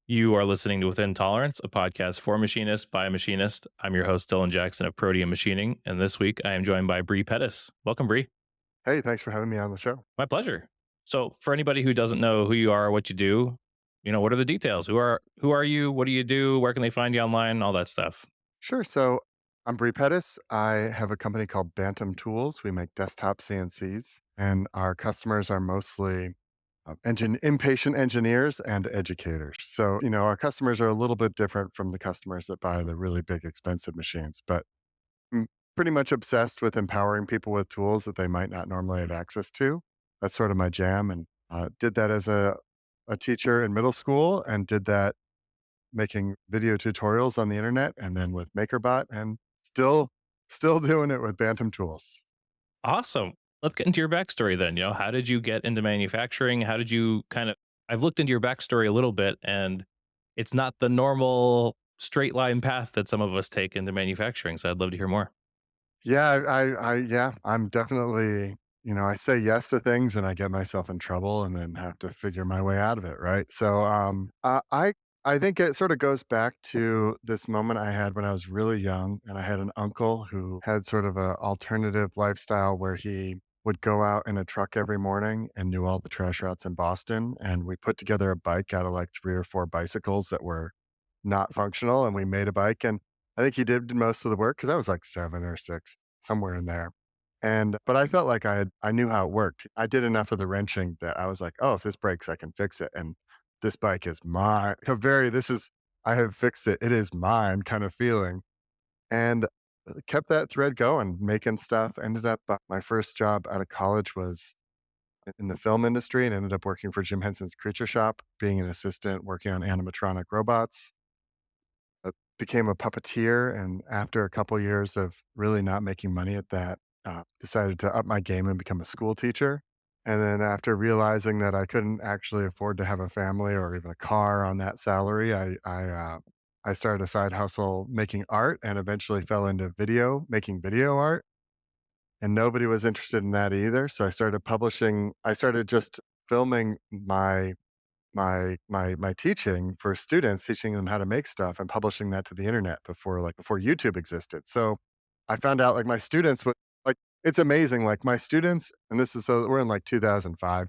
You are listening to Within Tolerance, a podcast for machinists by a machinist. I'm your host, Dylan Jackson of Proteum Machining, and this week I am joined by Bre Pettis. Welcome, Bre. Hey, thanks for having me on the show. My pleasure. So, for anybody who doesn't know who you are, what you do, what are the details? Who are you? What do you do? Where can they find you online? All that stuff. Sure. So I'm Bre Pettis. I have a company called Bantam Tools. We make desktop CNCs, and our customers are mostly impatient engineers and educators. So, our customers are a little bit different from the customers that buy the really big, expensive machines, but I'm pretty much obsessed with empowering people with tools that they might not normally have access to. That's sort of my jam. And did that as a teacher in middle school and did that making video tutorials on the internet and then with MakerBot and still doing it with Bantam Tools. Awesome. Let's get into your backstory then. How did you get into manufacturing? How did you I've looked into your backstory a little bit, and it's not the normal straight line path that some of us take into manufacturing. So I'd love to hear more. Yeah, yeah, I'm definitely, I say yes to things and I get myself in trouble and then have to figure my way out of it, right? So, I think it sort of goes back to this moment I had when I was really young, and I had an uncle who had sort of a alternative lifestyle where he would go out in a truck every morning and knew all the trash routes in Boston, and we put together a bike out of like 3 or 4 bicycles that were not functional, and we made a bike, and I think he did most of the work because I was like 7 or 6, somewhere in there. But I felt like I knew how it worked. I did enough of the wrenching that I was like, "Oh, if this breaks, I can fix it." And this bike is mine. A very this is I have fixed it. It is mine kind of feeling. And kept that thread going, making stuff. Ended up my first job out of college was in the film industry and ended up working for Jim Henson's Creature Shop, being an assistant working on animatronic robots. Became a puppeteer, and after a couple years of really not making money at that, decided to up my game and become a school teacher. And then after realizing that I couldn't actually afford to have a family or even a car on that salary, I started a side hustle making art and eventually fell into making video art. And nobody was interested in that either. So I started just filming my teaching for students, teaching them how to make stuff and publishing that to the internet before YouTube existed. So I found out like my students would like it's amazing. Like my students, and this is so we're in like 2005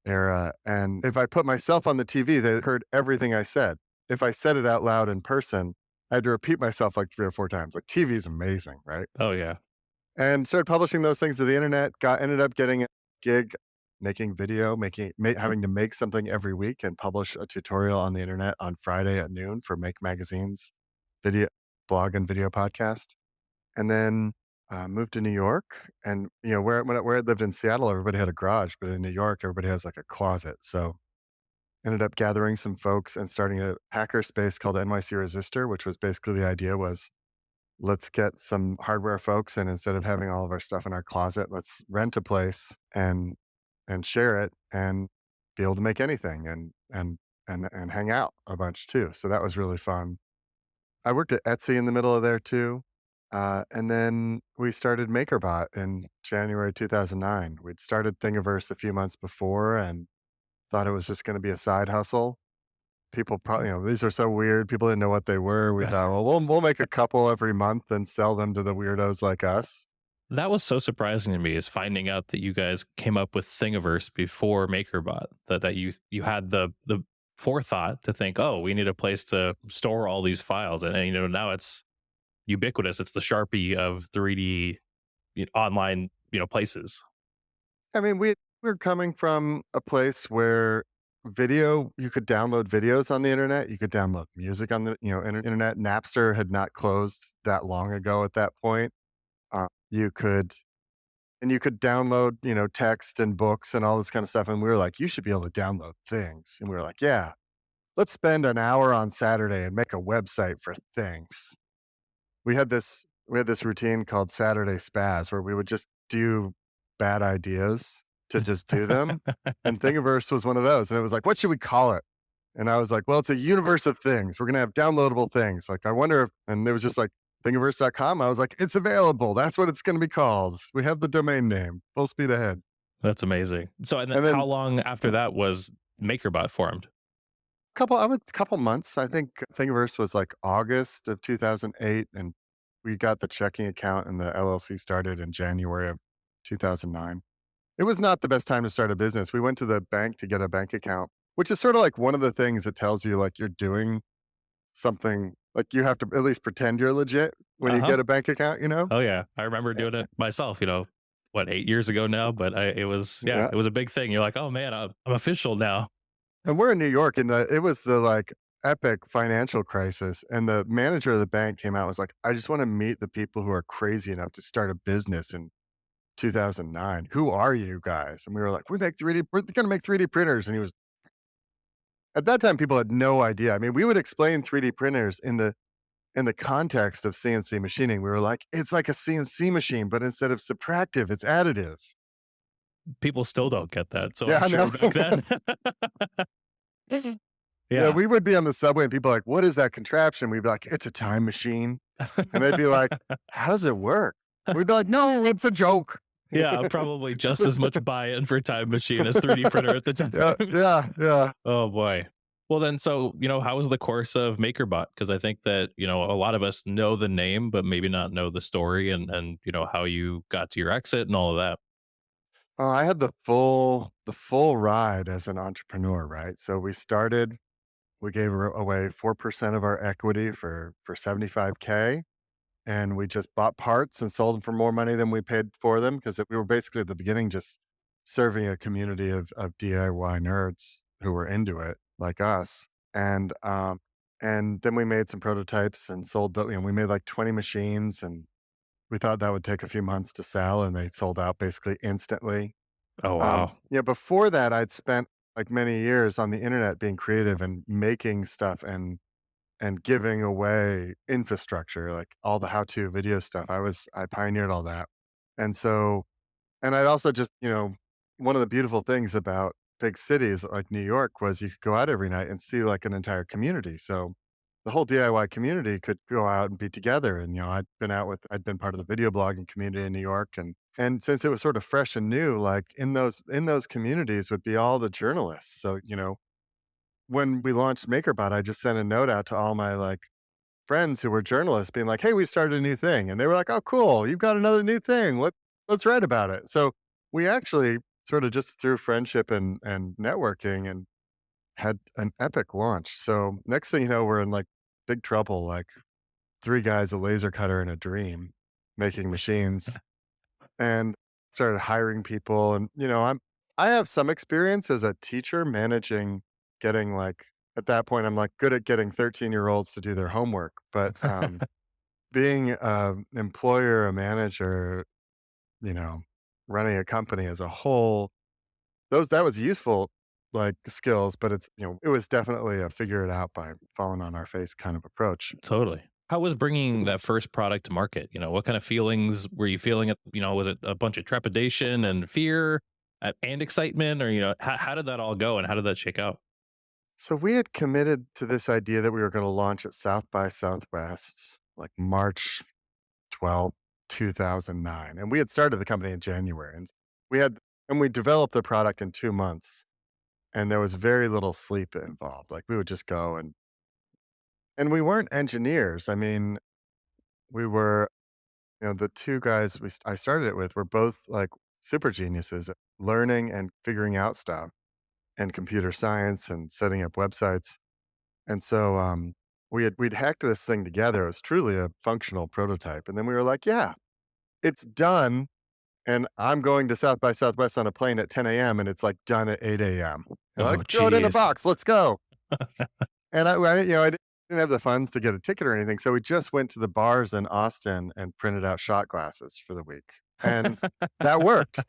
era, and if I put myself on the TV, they heard everything I said. If I said it out loud in person, I had to repeat myself like 3 or 4 times. Like TV is amazing, right? Oh yeah. And started publishing those things to the internet, ended up getting a gig making video, having to make something every week and publish a tutorial on the internet on Friday at noon for Make Magazine's video blog and video podcast. And then, moved to New York and, where I lived in Seattle, everybody had a garage, but in New York, everybody has like a closet. So ended up gathering some folks and starting a hacker space called NYC Resistor, which was basically the idea was let's get some hardware folks, and instead of having all of our stuff in our closet, let's rent a place and share it and be able to make anything and hang out a bunch too. So that was really fun. I worked at Etsy in the middle of there too. And then we started MakerBot in January 2009. We'd started Thingiverse a few months before and thought it was just going to be a side hustle. People probably, these are so weird. People didn't know what they were. We thought, well, we'll make a couple every month and sell them to the weirdos like us. That was so surprising to me, is finding out that you guys came up with Thingiverse before MakerBot. That you had the forethought to think, oh, we need a place to store all these files, and now it's ubiquitous. It's the Sharpie of 3D online places. I mean, we're coming from a place where you could download videos on the internet. You could download music on the internet. Napster had not closed that long ago at that point. You could you could download, text and books and all this kind of stuff. And we were like, you should be able to download things. And we were like, yeah, let's spend an hour on Saturday and make a website for things. We had this routine called Saturday Spaz where we would just do bad ideas to just do them. And Thingiverse was one of those. And it was like, what should we call it? And I was like, well, it's a universe of things. We're going to have downloadable things. Like, I wonder if, and it was just like thingiverse.com. I was like, it's available. That's what it's going to be called. We have the domain name. Full speed ahead. That's amazing. So, and then And how then long after that was MakerBot formed? couple months. I think Thingiverse was like August of 2008, and we got the checking account and the LLC started in January of 2009. It was not the best time to start a business. We went to the bank to get a bank account, which is sort of like one of the things that tells you like you're doing something, like you have to at least pretend you're legit when Uh you huh. get a bank account, you know? Oh yeah, I remember doing it myself. What, 8 years ago now, but it was, yeah, Yeah. it was a big thing. You're like, oh man, I'm official now. And we're in New York, and it was the like epic financial crisis. And the manager of the bank came out and was like, I just want to meet the people who are crazy enough to start a business in 2009. Who are you guys? And we were like, we're going to make 3D printers. And he was, at that time, people had no idea. I mean, we would explain 3D printers in the context of CNC machining. We were like, it's like a CNC machine, but instead of subtractive, it's additive. People still don't get that, so Yeah, I'm I sure know. back then. Yeah, Yeah. we would be on the subway and people are like, what is that contraption? We'd be like, it's a time machine. And they'd be like, how does it work? We'd be like, no, it's a joke. Yeah, probably just as much buy-in for Time Machine as 3D printer at the Yeah, time. yeah, yeah. Oh boy. Well then, so, how was the course of MakerBot? Because I think that, a lot of us know the name, but maybe not know the story and how you got to your exit and all of that. I had the full ride as an entrepreneur, right? So we gave away 4% of our equity for 75K. And we just bought parts and sold them for more money than we paid for them because we were basically at the beginning just serving a community of DIY nerds who were into it like us. And then we made some prototypes and sold we made like 20 machines, and we thought that would take a few months to sell, and they sold out basically instantly. Oh wow. Yeah, before that I'd spent like many years on the internet being creative and making stuff and giving away infrastructure, like all the how-to video stuff. I pioneered all that. And so, and I'd also just, one of the beautiful things about big cities like New York was you could go out every night and see like an entire community. So the whole DIY community could go out and be together. And, I'd been part of the video blogging community in New York. And since it was sort of fresh and new, like in those communities would be all the journalists. So, when we launched MakerBot, I just sent a note out to all my like friends who were journalists being like, "Hey, we started a new thing." And they were like, "Oh, cool. You've got another new thing. Let's write about it." So we actually sort of just through friendship and networking and had an epic launch. So next thing you know, we're in like big trouble, like three guys, a laser cutter and a dream making machines, and started hiring people. And, I have some experience as a teacher managing getting like at that point I'm like good at getting 13-year-olds to do their homework. But being an employer, a manager, you know, running a company as a whole, those that was useful like skills, but it was definitely a figure it out by falling on our face kind of approach. Totally. How was bringing that first product to market? What kind of feelings were you feeling? Was it a bunch of trepidation and fear and excitement, or how did that all go and how did that shake out? So we had committed to this idea that we were going to launch at South by Southwest like March 12th, 2009. And we had started the company in January, we had and we developed the product in 2 months, and there was very little sleep involved. Like we would just go and we weren't engineers. I mean, we were, the two guys I started it with were both like super geniuses at learning and figuring out stuff and computer science and setting up websites. And so, we'd hacked this thing together. It was truly a functional prototype, and then we were like, "Yeah, it's done, and I'm going to South by Southwest on a plane at 10 a.m., and it's, like, done at 8 a.m." They're Oh, like, "Throw it in a geez. box, let's go." And I didn't have the funds to get a ticket or anything, so we just went to the bars in Austin and printed out shot glasses for the week, and that worked.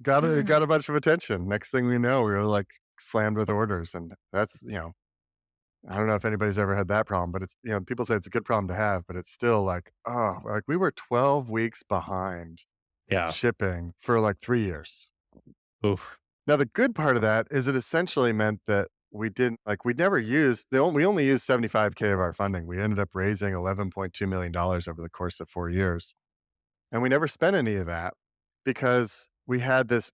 Got a bunch of attention. Next thing we know, we were, like, slammed with orders, and I don't know if anybody's ever had that problem, but people say it's a good problem to have, but it's still like, oh, like we were 12 weeks behind Yeah. shipping for like 3 years. Oof. Now, the good part of that is it essentially meant that we didn't like, we only used 75K of our funding. We ended up raising $11.2 million dollars over the course of 4 years. And we never spent any of that because we had this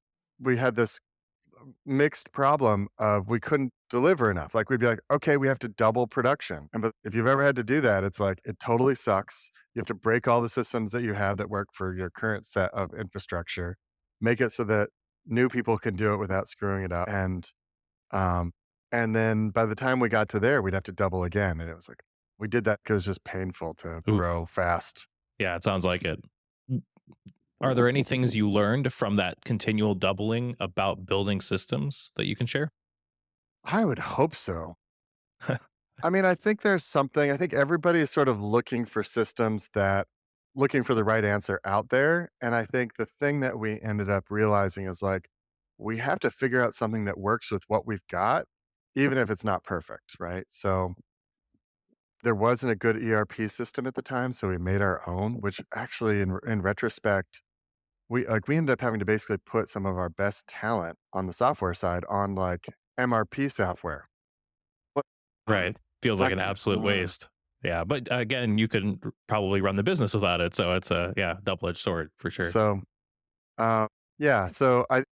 mixed problem of we couldn't deliver enough. Like we'd be like, okay, we have to double production. And but if you've ever had to do that, it's like it totally sucks. You have to break all the systems that you have that work for your current set of infrastructure, make it so that new people can do it without screwing it up. Um, and then by the time we got to there, we'd have to double again. And it was like we did that because it was just painful to Ooh, grow fast. yeah, it sounds like it. Are there any things you learned from that continual doubling about building systems that you can share? I would hope so. I mean, I think there's something I think everybody is sort of looking for systems that looking for the right answer out there, and I think the thing that we ended up realizing is, like, we have to figure out something that works with what we've got, even if it's not perfect, right? So, there wasn't a good ERP system at the time, so we made our own, which actually in retrospect, we ended up having to basically put some of our best talent on the software side on, like, MRP software. But Right. Feels like that an c absolute waste. Yeah, but again, you can probably run the business without it, so it's a yeah, double-edged sword for sure. so Uh, yeah, so I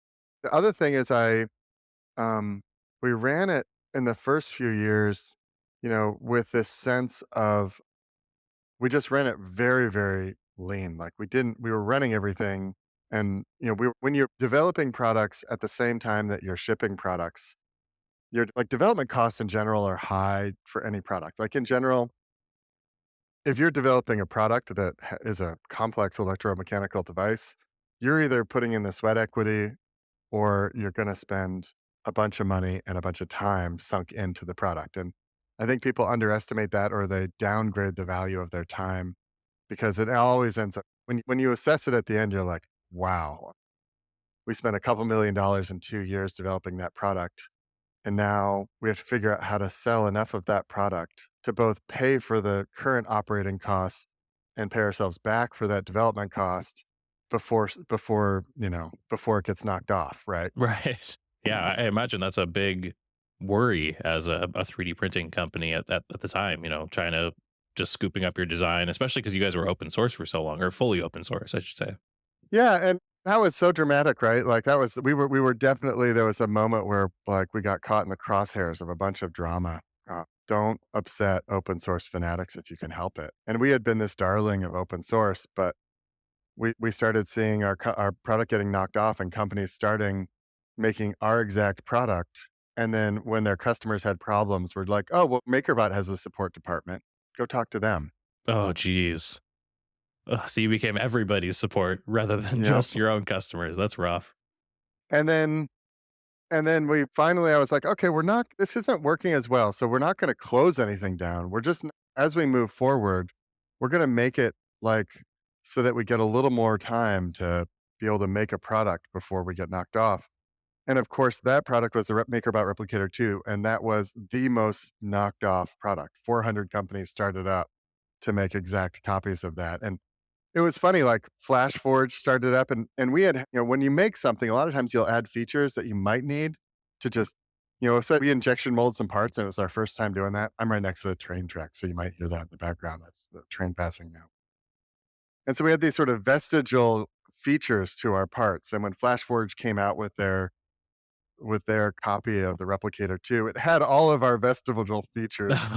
the other thing is um, we ran it in the first few years, with this sense of we just ran it very, very lean. Like we were running everything and, when you're developing products at the same time that you're shipping products, your like development costs in general are high for any product. Like in general, if you're developing a product that is a complex electromechanical device, you're either putting in the sweat equity or you're gonna spend a bunch of money and a bunch of time sunk into the product, and I think people underestimate that or they downgrade the value of their time because it always ends up when you assess it at the end, you're like, "Wow, we spent a couple $1,000,000 in 2 years developing that product, and now we have to figure out how to sell enough of that product to both pay for the current operating costs and pay ourselves back for that development cost before it gets knocked off," right? Right. Yeah, I imagine that's a big worry as a 3D printing company at the time, trying to just scooping up your design, especially because you guys were open source for so long, or fully open source, I should say. Yeah, and that was so dramatic, right? Like, that was we were definitely there was a moment where, like, we got caught in the crosshairs of a bunch of drama. Don't upset open source fanatics if you can help it. And we had been this darling of open source, but we started seeing our product getting knocked off and companies starting making our exact product, and then when their customers had problems, we're like, "Oh, well, MakerBot has a support department. Go talk to them." Oh, geez. Ugh, so you became everybody's support rather than Yep. just your own customers. That's rough. And then we finally I was like, "Okay, we're not this isn't working as well, so we're not gonna close anything down. We're just as we move forward, we're gonna make it, like, so that we get a little more time to be able to make a product before we get knocked off." And, of course, that product was the MakerBot Replicator 2, and that was the most knocked off product. 400 companies started up to make exact copies of that, and it was funny, like, FlashForge started up and we had when you make something, a lot of times you'll add features that you might need to just so we injection molded some parts, and it was our first time doing that. I'm right next to the train track, so you might hear that in the background. That's the train passing now. And so we had these sort of vestigial features to our parts, and when FlashForge came out with their copy of the Replicator 2, it had all of our vestigial features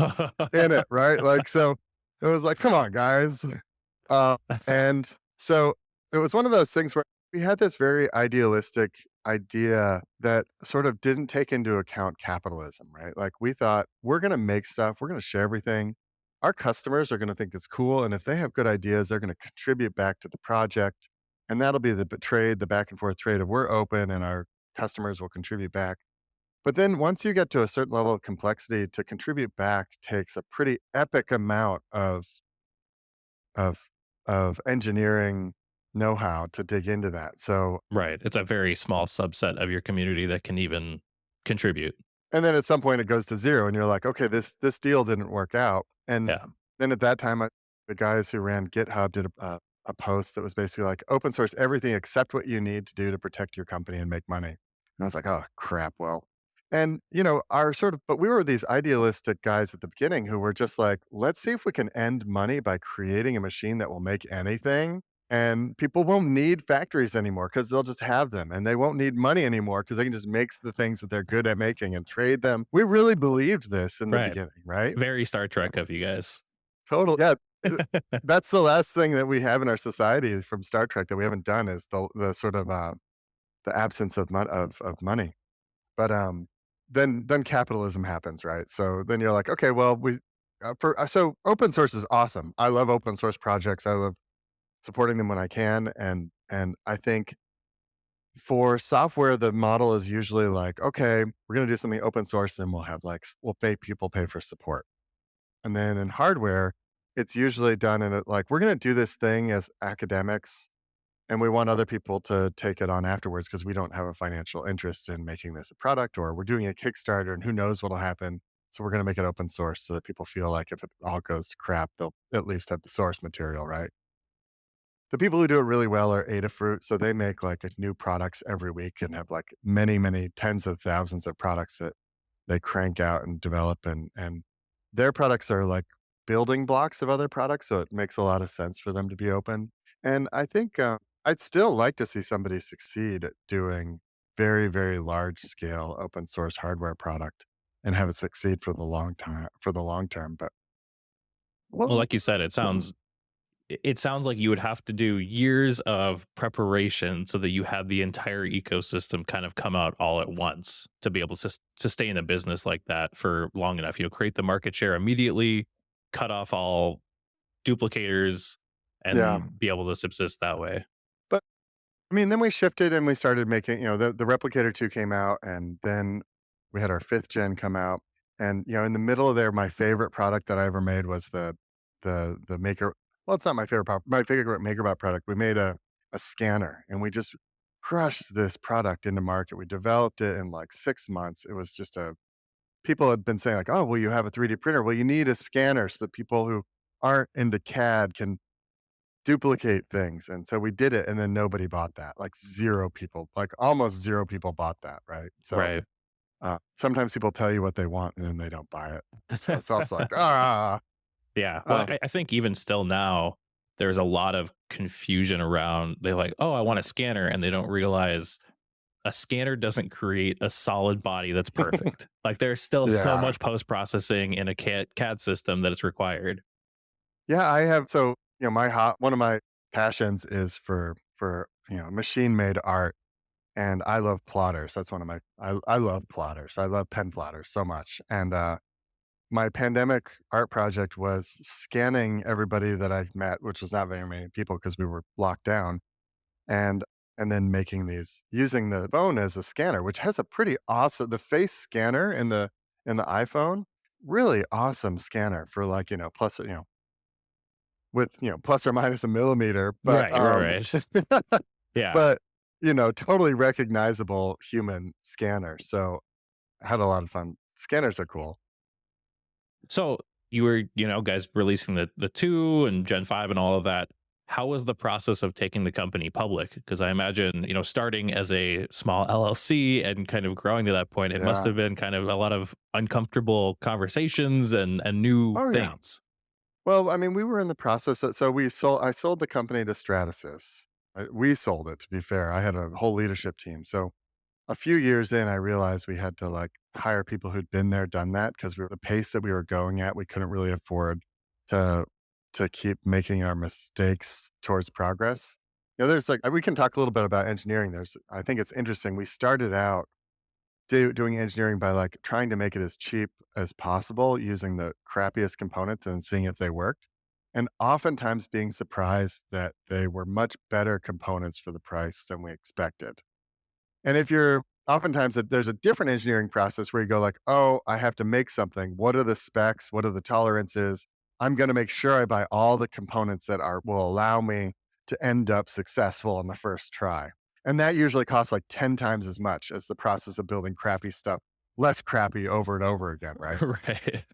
in it, right? Like, so it was like, "Come on, guys." Uh, and so it was one of those things where we had this very idealistic idea that sort of didn't take into account capitalism, right? Like we thought, we're going to make stuff, we're going to share everything. Our customers are going to think it's cool. And if they have good ideas, they're going to contribute back to the project. And that'll be the back and forth trade of we're open and our customers will contribute back. But then once you get to a certain level of complexity, to contribute back takes a pretty epic amount of engineering know-how to dig into that. So Right. It's a very small subset of your community that can even contribute. and then at some point it goes to 0 and you're like, "Okay, this deal didn't work out." And Yeah. then at that time, the guys who ran GitHub did a post that was basically like, "Open source everything except what you need to do to protect your company and make money." And I was like, "Oh, crap, well." And, our sort of but we were these idealistic guys at the beginning who were just like, "Let's see if we can end money by creating a machine that will make anything." and people won't need factories anymore because they'll just have them, and they won't need money anymore because they can just make the things that they're good at making and trade them. We really believed this in the Right. beginning, right? Very Star Trek of you guys. Total, yeah. That's the last thing that we have in our society is from Star Trek that we haven't done is the sort of the absence of money. But then capitalism happens, right? So then you're like, okay, well, so open source is awesome. I love open source projects. I love supporting them when I can, and I think for software, the model is usually like, okay, we're going to do something open source, then we'll have like we'll pay people pay for support. And then in hardware, it's usually done in a, like we're going to do this thing as academics, and we want other people to take it on afterwards because we don't have a financial interest in making this a product, or we're doing a Kickstarter, and who knows what'll happen. So we're going to make it open source so that people feel like if it all goes to crap, they'll at least have the source material, right? The people who do it really well are Adafruit, so they make, like, new products every week and have, like, many, many tens of thousands of products that they crank out and develop, and their products are, like, building blocks of other products, so it makes a lot of sense for them to be open, and I think, I'd still like to see somebody succeed at doing very, very large scale open source hardware product and have it succeed for the long term, but Well, well, like you said, it sounds like you would have to do years of preparation so that you have the entire ecosystem kind of come out all at once to be able to sustain a business like that for long enough. Create the market share immediately, cut off all duplicators, yeah, and be able to subsist that way. but I mean, then we shifted and we started making, the Replicator 2 came out, and then we had our 5th gen come out. And, in the middle of there, my favorite product that I ever made was the Maker. Well, it's not my favorite my favorite MakerBot product. We made a scanner, and we just crushed this product into market. We developed it in like 6 months. It was just people had been saying like, oh, well, you have a 3D printer. Well, you need a scanner so that people who aren't into CAD can duplicate things, and so we did it, and then nobody bought that, like 0 people, like almost 0 people bought that, right? So, Right. sometimes people tell you what they want and then they don't buy it. So it's also like, "Ah." Yeah. Well, Uh, I think even still now, there's a lot of confusion around. They're like, oh, I want a scanner. And they don't realize a scanner doesn't create a solid body that's perfect. Like there's still so yeah. much post processing in a CAD system that is required. Yeah, I have so, my hot one of my passions is for, machine-made art, and I love plotters. That's one of my I love plotters. I love pen plotters so much, and, my pandemic art project was scanning everybody that I met, which was not very many people because we were locked down, and then making these using the phone as a scanner, which has a pretty awesome the face scanner in the iPhone, really awesome scanner for like, with, plus or minus a millimeter, but, Right. Right. Right. Yeah. but, totally recognizable human scanner. So I had a lot of fun. Scanners are cool. So you were, guys releasing the two and Gen 5 and all of that. How was the process of taking the company public? Because I imagine, starting as a small LLC and kind of growing to that point, it must Yeah. have been kind of a lot of uncomfortable conversations and new Oh, yeah. things. Well, I mean, we were in the process so I sold the company to Stratasys. We sold it, to be fair. I had a whole leadership team. So a few years in, I realized we had to like hire people who'd been there, done that because we were the pace that we were going at, we couldn't really afford to keep making our mistakes towards progress. There's like we can talk a little bit about engineering. I think it's interesting. We started out doing engineering by like trying to make it as cheap as possible using the crappiest components and seeing if they worked. And oftentimes being surprised that they were much better components for the price than we expected. And if you're oftentimes there's a different engineering process where you go like, "Oh, I have to make something. What are the specs? What are the tolerances? I'm gonna make sure I buy all the components that are will allow me to end up successful on the first try." And that usually costs like 10 times as much as the process of building crappy stuff, less crappy over and over again, right? Right.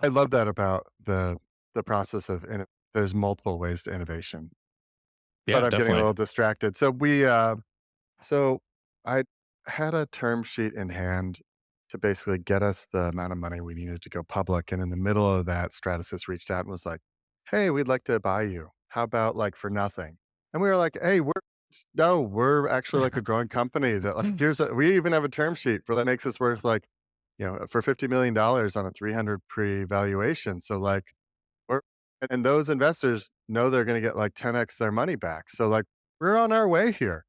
I love that about the process of there's multiple ways to innovation. But Yeah, I'm getting a definitely. little distracted. So I had a term sheet in hand to basically get us the amount of money we needed to go public. And in the middle of that, Stratasys reached out and was like, "Hey, we'd like to buy you. How about like for nothing?" And we were like, "Hey, no, we're actually like a growing company that like we even have a term sheet for that makes us worth like, for $50 million on a 300 pre-valuation. So like we're and those investors know they're gonna get like 10x their money back. So like we're on our way here."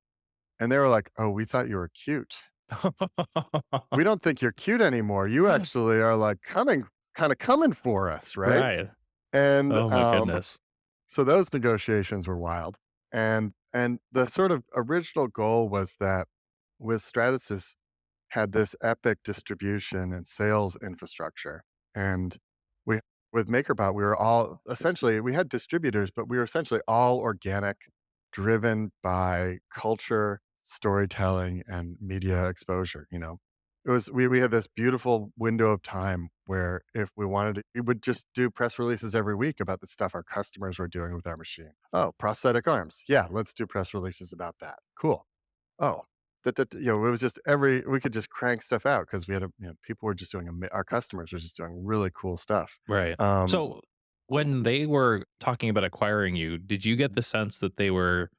And they were like, "Oh, we thought you were cute. We don't think you're cute anymore. You actually are like kind of coming for us, right?" Right. And Oh my goodness. so those negotiations were wild. And the sort of original goal was that with Stratasys had this epic distribution and sales infrastructure. And we with MakerBot, we were all essentially we had distributors, but we were essentially all organic, driven by culture, storytelling, and media exposure, you know. We had this beautiful window of time where if we wanted to, we would just do press releases every week about the stuff our customers were doing with our machine. Oh, prosthetic arms. Yeah, let's do press releases about that. Cool. Oh, it was just we could just crank stuff out because we had people were just doing our customers were just doing really cool stuff. Right. Um, So when they were talking about acquiring you, did you get the sense that they were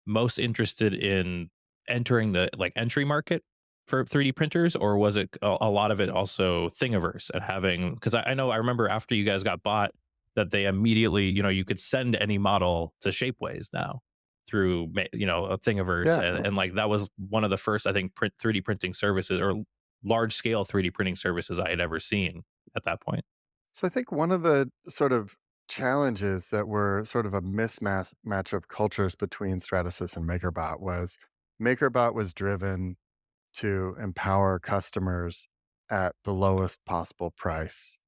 most interested in entering the like entry market for 3D printers, or was it a lot of it also Thingiverse and having? Because I know I remember after you guys got bought that they immediately, you could send any model to Shapeways now through a Thingiverse, yeah. and like that was one of the first I think 3D printing services or large scale 3D printing services I had ever seen at that point. So I think one of the sort of challenges that were sort of a mismatch match of cultures between Stratasys and MakerBot was driven to empower customers at the lowest possible price.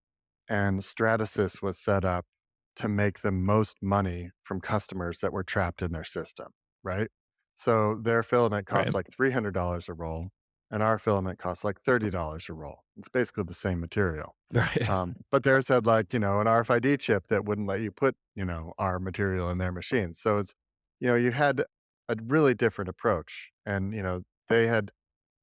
And Stratasys was set up to make the most money from customers that were trapped in their system, right? So their filament costs Right. like $300 a roll, and our filament costs like $30 a roll. It's basically the same material. Right. But theirs had like, an RFID chip that wouldn't let you put, our material in their machines. So you had a really different approach. And, they had,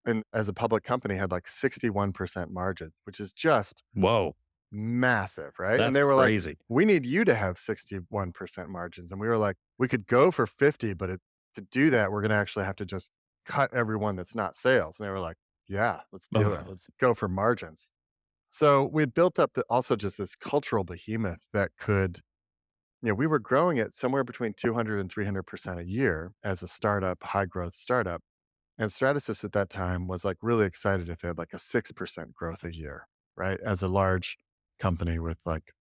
and as a public company, had like 61% margin, which is just Whoa, massive, right? And that's they were like, crazy. "We need you to have 61% margins." And we were like, "We could go for 50, but to do that, we're gonna actually have to just cut everyone that's not sales." And they were like, "Yeah, let's do it. Oh, Let's go for margins." So we built up also just this cultural behemoth that could, we were growing at somewhere between 200 and 300% a year as a startup, high growth startup. And Stratasys at that time was like really excited if they had like a 6% growth a year, right? As a large company with like,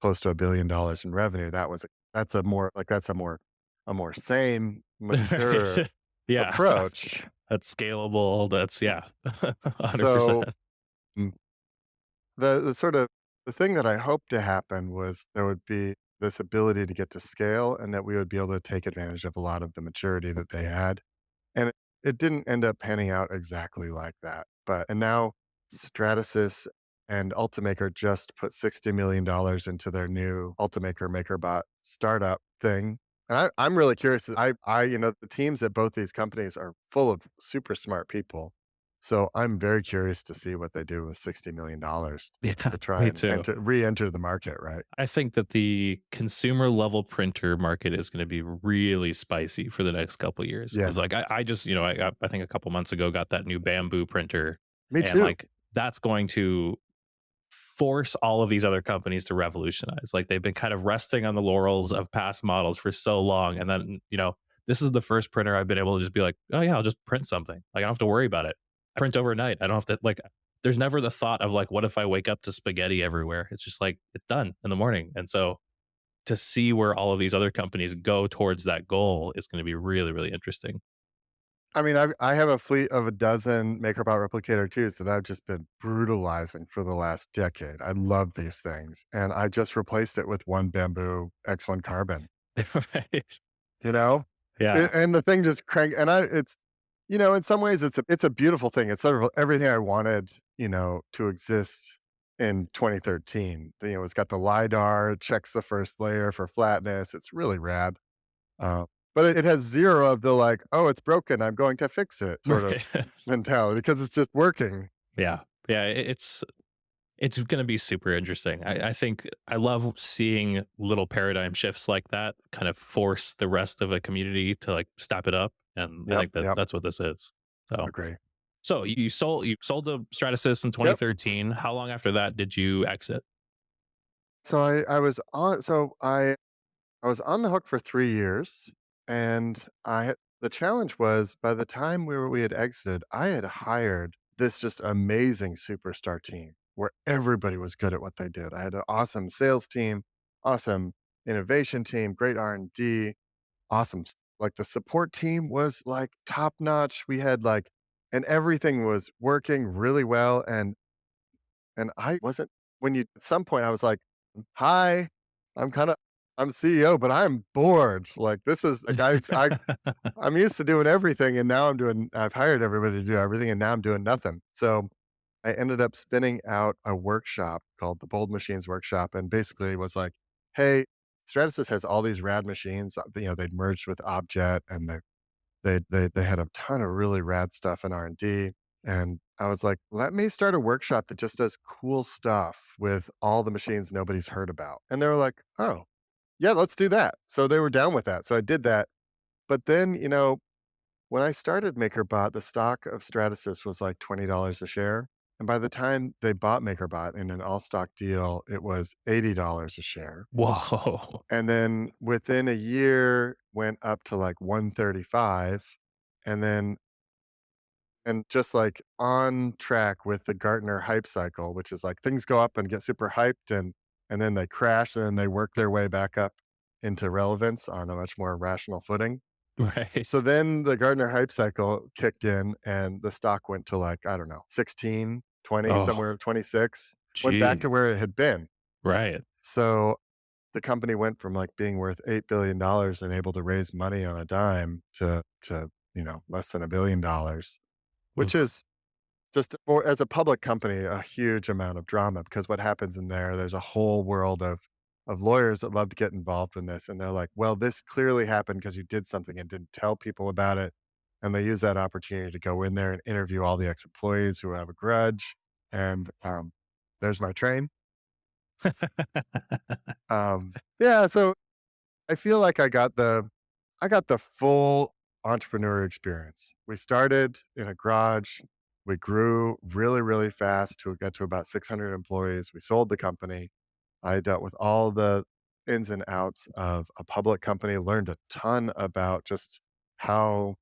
close to $1 billion in revenue, that's a more sane, right. mature Yeah. approach. That's scalable. That's yeah, So 100%. mm, the sort of the thing that I hoped to happen was there would be this ability to get to scale and that we would be able to take advantage of a lot of the maturity that they had. And it didn't end up panning out exactly like that, and now Stratasys and Ultimaker just put $60 million into their new Ultimaker MakerBot startup thing, and I'm really curious. The teams at both these companies are full of super smart people, so I'm very curious to see what they do with $60 million Yeah, to try me and too. re-enter the market, right? I think that the consumer level printer market is gonna be really spicy for the next couple years Yeah, because, like, I just, I think a couple months ago got that new bamboo printer, me and, too. like, that's going to force all of these other companies to revolutionize. Like they've been kind of resting on the laurels of past models for so long. And then, this is the first printer I've been able to just be like, oh yeah, I'll just print something. Like I don't have to worry about it. I print overnight. I don't have to like there's never the thought of like, what if I wake up to spaghetti everywhere? It's just like it's done in the morning. And so to see where all of these other companies go towards that goal is going to be really, really interesting. I mean, I have a fleet of a dozen MakerBot Replicator 2s that I've just been brutalizing for the last decade. I love these things, and I just replaced it with one Bamboo X1 Carbon, Right. you know? Yeah. And the thing just crank and it's in some ways, it's a beautiful thing. It's sort of everything I wanted, to exist in 2013. It's got the LiDAR, it checks the first layer for flatness. It's really rad. Uh, but it has 0 of the, like, "Oh, it's broken, I'm going to fix it," sort of Right. mentality because it's just working. Yeah. Yeah. It's gonna be super interesting. I think I love seeing little paradigm shifts like that kind of force the rest of a community to, like, step it up, and I Yep, think that yep, that's what this is. So agree. so you sold the Stratasys in Yep. 2013. How long after that did you exit? So I was on the hook for 3 years, and the challenge was by the time we had exited, I had hired this just amazing superstar team where everybody was good at what they did. I had an awesome sales team, awesome innovation team, great R&D, awesome s like, the support team was, like, top notch. We had, like and everything was working really well, and I wasn't when you at some point, I was like, "Hi, I'm kinda I'm CEO, but I'm bored." Like, this is like, I'm used to doing everything, and now I've hired everybody to do everything, and now I'm doing nothing. So, I ended up spinning out a workshop called the Bold Machines Workshop, and basically was like, "Hey, Stratasys has all these rad machines." They'd merged with Objet, and they had a ton of really rad stuff in R&D, and I was like, "Let me start a workshop that just does cool stuff with all the machines nobody's heard about." And they were like, "Oh, yeah, let's do that." So they were down with that. So I did that. But then, when I started MakerBot, the stock of Stratasys was like $20 a share. And by the time they bought MakerBot in an all stock deal, it was $80 a share. Whoa. And then within a year went up to like 135, and then and just like on track with the Gartner hype cycle, which is like things go up and get super hyped, and then they crash and then they work their way back up into relevance on a much more rational footing. Right. So then the Gartner hype cycle kicked in and the stock went to like, I don't know, 16, 20, Oh, somewhere 26, went back gee. to where it had been. Right. So the company went from like being worth $8 billion and able to raise money on a dime to less than $1 billion, which Oof. is just for as a public company, a huge amount of drama because what happens in there's a whole world of lawyers that love to get involved in this, and they're like, "Well, this clearly happened because you did something and didn't tell people about it." And they use that opportunity to go in there and interview all the ex-employees who have a grudge, and, there's my train. Yeah, so I feel like I got the full entrepreneur experience. We started in a garage. We grew really, really fast to get to about 600 employees. We sold the company. I dealt with all the ins and outs of a public company, learned a ton about just how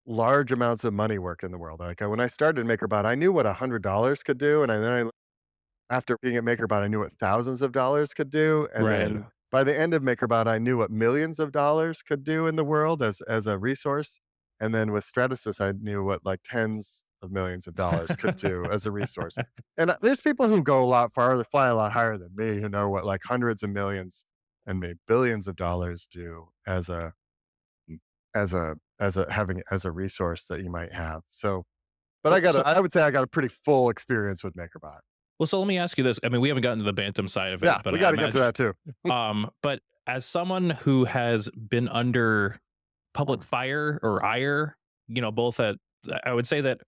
large amounts of money work in the world. Like when I started MakerBot, I knew what $100 could do, and after being at MakerBot, I knew what thousands of dollars could do, and Right. then by the end of MakerBot, I knew what millions of dollars could do in the world as a resource, and then with Stratasys, I knew what, like, tens of millions of dollars could do as a resource. And, there's people who go a lot farther, fly a lot higher than me, who know what, like, hundreds of millions and maybe billions of dollars do as a resource that you might have. So, but Well, so I would say I got a pretty full experience with MakerBot. well, so let me ask you this. I mean, we haven't gotten to the Bantam side of Yeah, it, but we I gotta get to imagine that too. but as someone who has been under public fire or ire, both at I would say that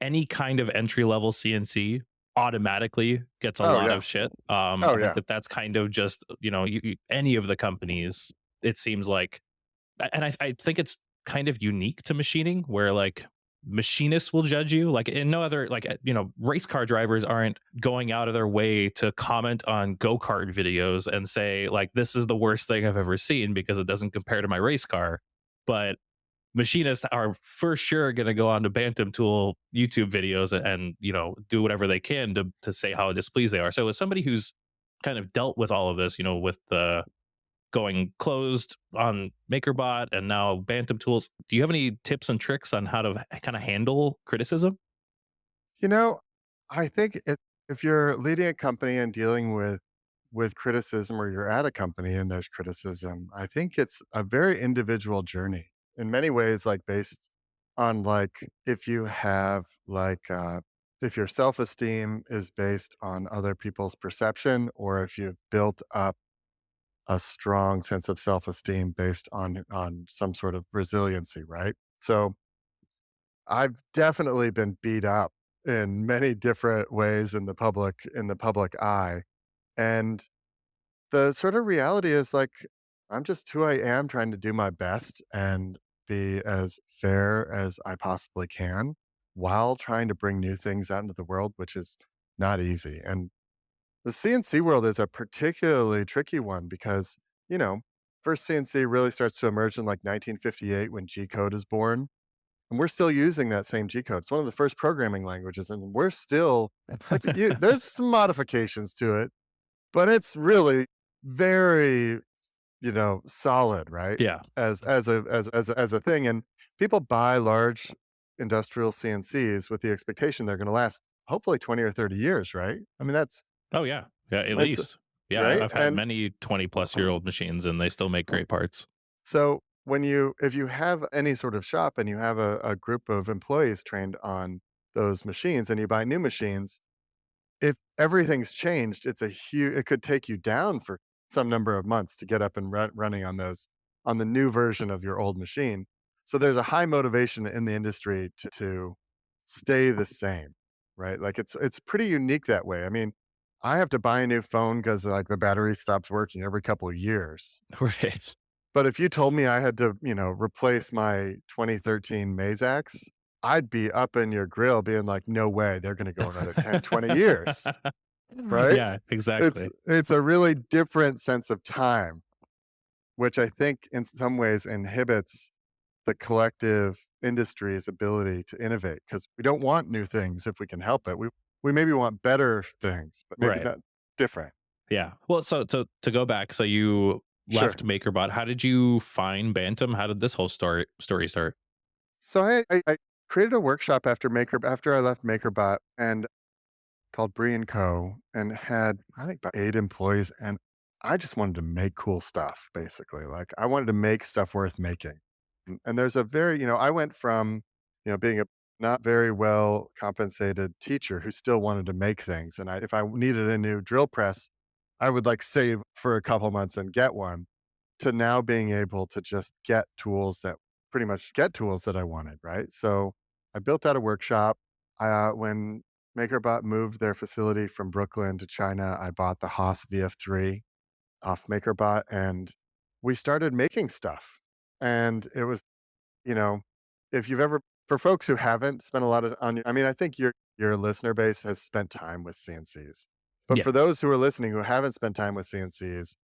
any kind of entry level CNC automatically gets a Oh, lot yeah. of shit. Oh, I think yeah. that that's kind of just, any of the companies, it seems like, and I think it's kind of unique to machining where like machinists will judge you like in no other like race car drivers aren't going out of their way to comment on go-kart videos and say like this is the worst thing I've ever seen because it doesn't compare to my race car, but machinists are for sure going to go on to Bantam Tool YouTube videos and do whatever they can to say how displeased they are. So as somebody who's kind of dealt with all of this, with the going closed on MakerBot and now Bantam Tools, do you have any tips and tricks on how to kind of handle criticism? You know, I think if you're leading a company and dealing with criticism or you're at a company and there's criticism, I think it's a very individual journey. In many ways, like based on like if you have like if your self-esteem is based on other people's perception or if you've built up a strong sense of self-esteem based on some sort of resiliency, right? So I've definitely been beat up in many different ways in the public eye. And the sort of reality is like I'm just who I am trying to do my best and be as fair as I possibly can while trying to bring new things out into the world, which is not easy. And the CNC world is a particularly tricky one because, you know, first CNC really starts to emerge in like 1958 when G code is born. And we're still using that same G code. It's one of the first programming languages, and we're still like there's some modifications to it, but it's really very, solid, right? Yeah. As a thing. And people buy large industrial CNCs with the expectation they're going to last hopefully 20 or 30 years, right? I mean, Oh, yeah. Yeah, at it's least. Yeah, right. I've had many 20-plus-year-old machines, and they still make great parts. So if you have any sort of shop and you have a group of employees trained on those machines and you buy new machines, if everything's changed, it could take you down for some number of months to get up and running on the new version of your old machine. So there's a high motivation in the industry to stay the same, right? Like it's pretty unique that way. I mean, I have to buy a new phone because like the battery stops working every couple of years. Right. But if you told me I had to, replace my 2013 Mazaks, I'd be up in your grill being like, "No way, they're gonna go another 10, 20 years," right? Yeah, It's exactly. it's a really different sense of time, which I think in some ways inhibits the collective industry's ability to innovate because we don't want new things if we can help it. We maybe want better things, but maybe Right. not different. Yeah. Well, so to go back, so you Sure. left MakerBot. How did you find Bantam? How did this whole story start? So I created a workshop after I left MakerBot and called Bre and Co. and had, I think, about 8 employees, and I just wanted to make cool stuff, basically. Like, I wanted to make stuff worth making. And there's a very I went from, being a not very well compensated teacher who still wanted to make things, and if I needed a new drill press, I would, like, save for a couple months and get one, to now being able to just get tools that I wanted, right? So, I built out a workshop. When MakerBot moved their facility from Brooklyn to China, I bought the Haas VF3 off MakerBot, and we started making stuff. And it was, you know, if you've ever for folks who haven't spent a lot of on I mean, I think your listener base has spent time with CNCs. But Yeah. for those who are listening who haven't spent time with CNCs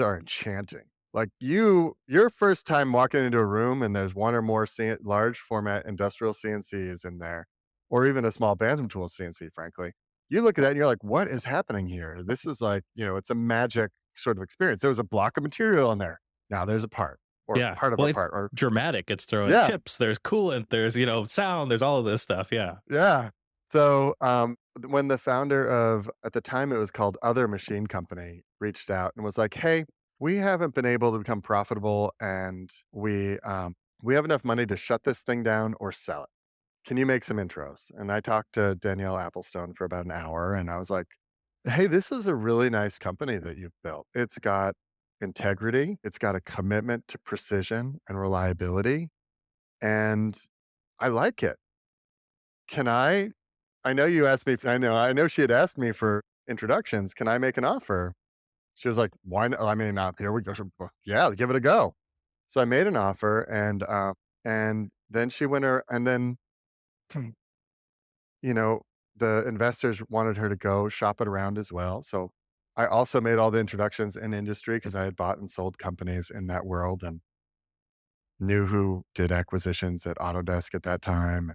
are enchanting. Like your first time walking into a room and there's one or more large format industrial CNCs in there, or even a small Bantam Tools CNC, frankly, you look at that and you're like, what is happening here? This is like, it's a magic sort of experience. There was a block of material in there. Now there's a part or Yeah. part of Well, a it's part or dramatic. It's throwing yeah, chips, there's coolant, there's, sound, there's all of this stuff. Yeah. yeah. So, when the founder of at the time it was called Other Machine Company reached out and was like, "Hey, we haven't been able to become profitable, and we have enough money to shut this thing down or sell it. Can you make some intros?" And I talked to Danielle Applestone for about an hour, and I was like, "Hey, this is a really nice company that you've built. It's got integrity, it's got a commitment to precision and reliability, and I like it. Can I know you asked me I know she had asked me for introductions. Can I make an offer?" She was like, "Why not? I mean, here we go. Well, yeah, give it a go." So I made an offer and then she went her and then, you know, the investors wanted her to go shop it around as well. So I also made all the introductions in industry because I had bought and sold companies in that world and knew who did acquisitions at Autodesk at that time,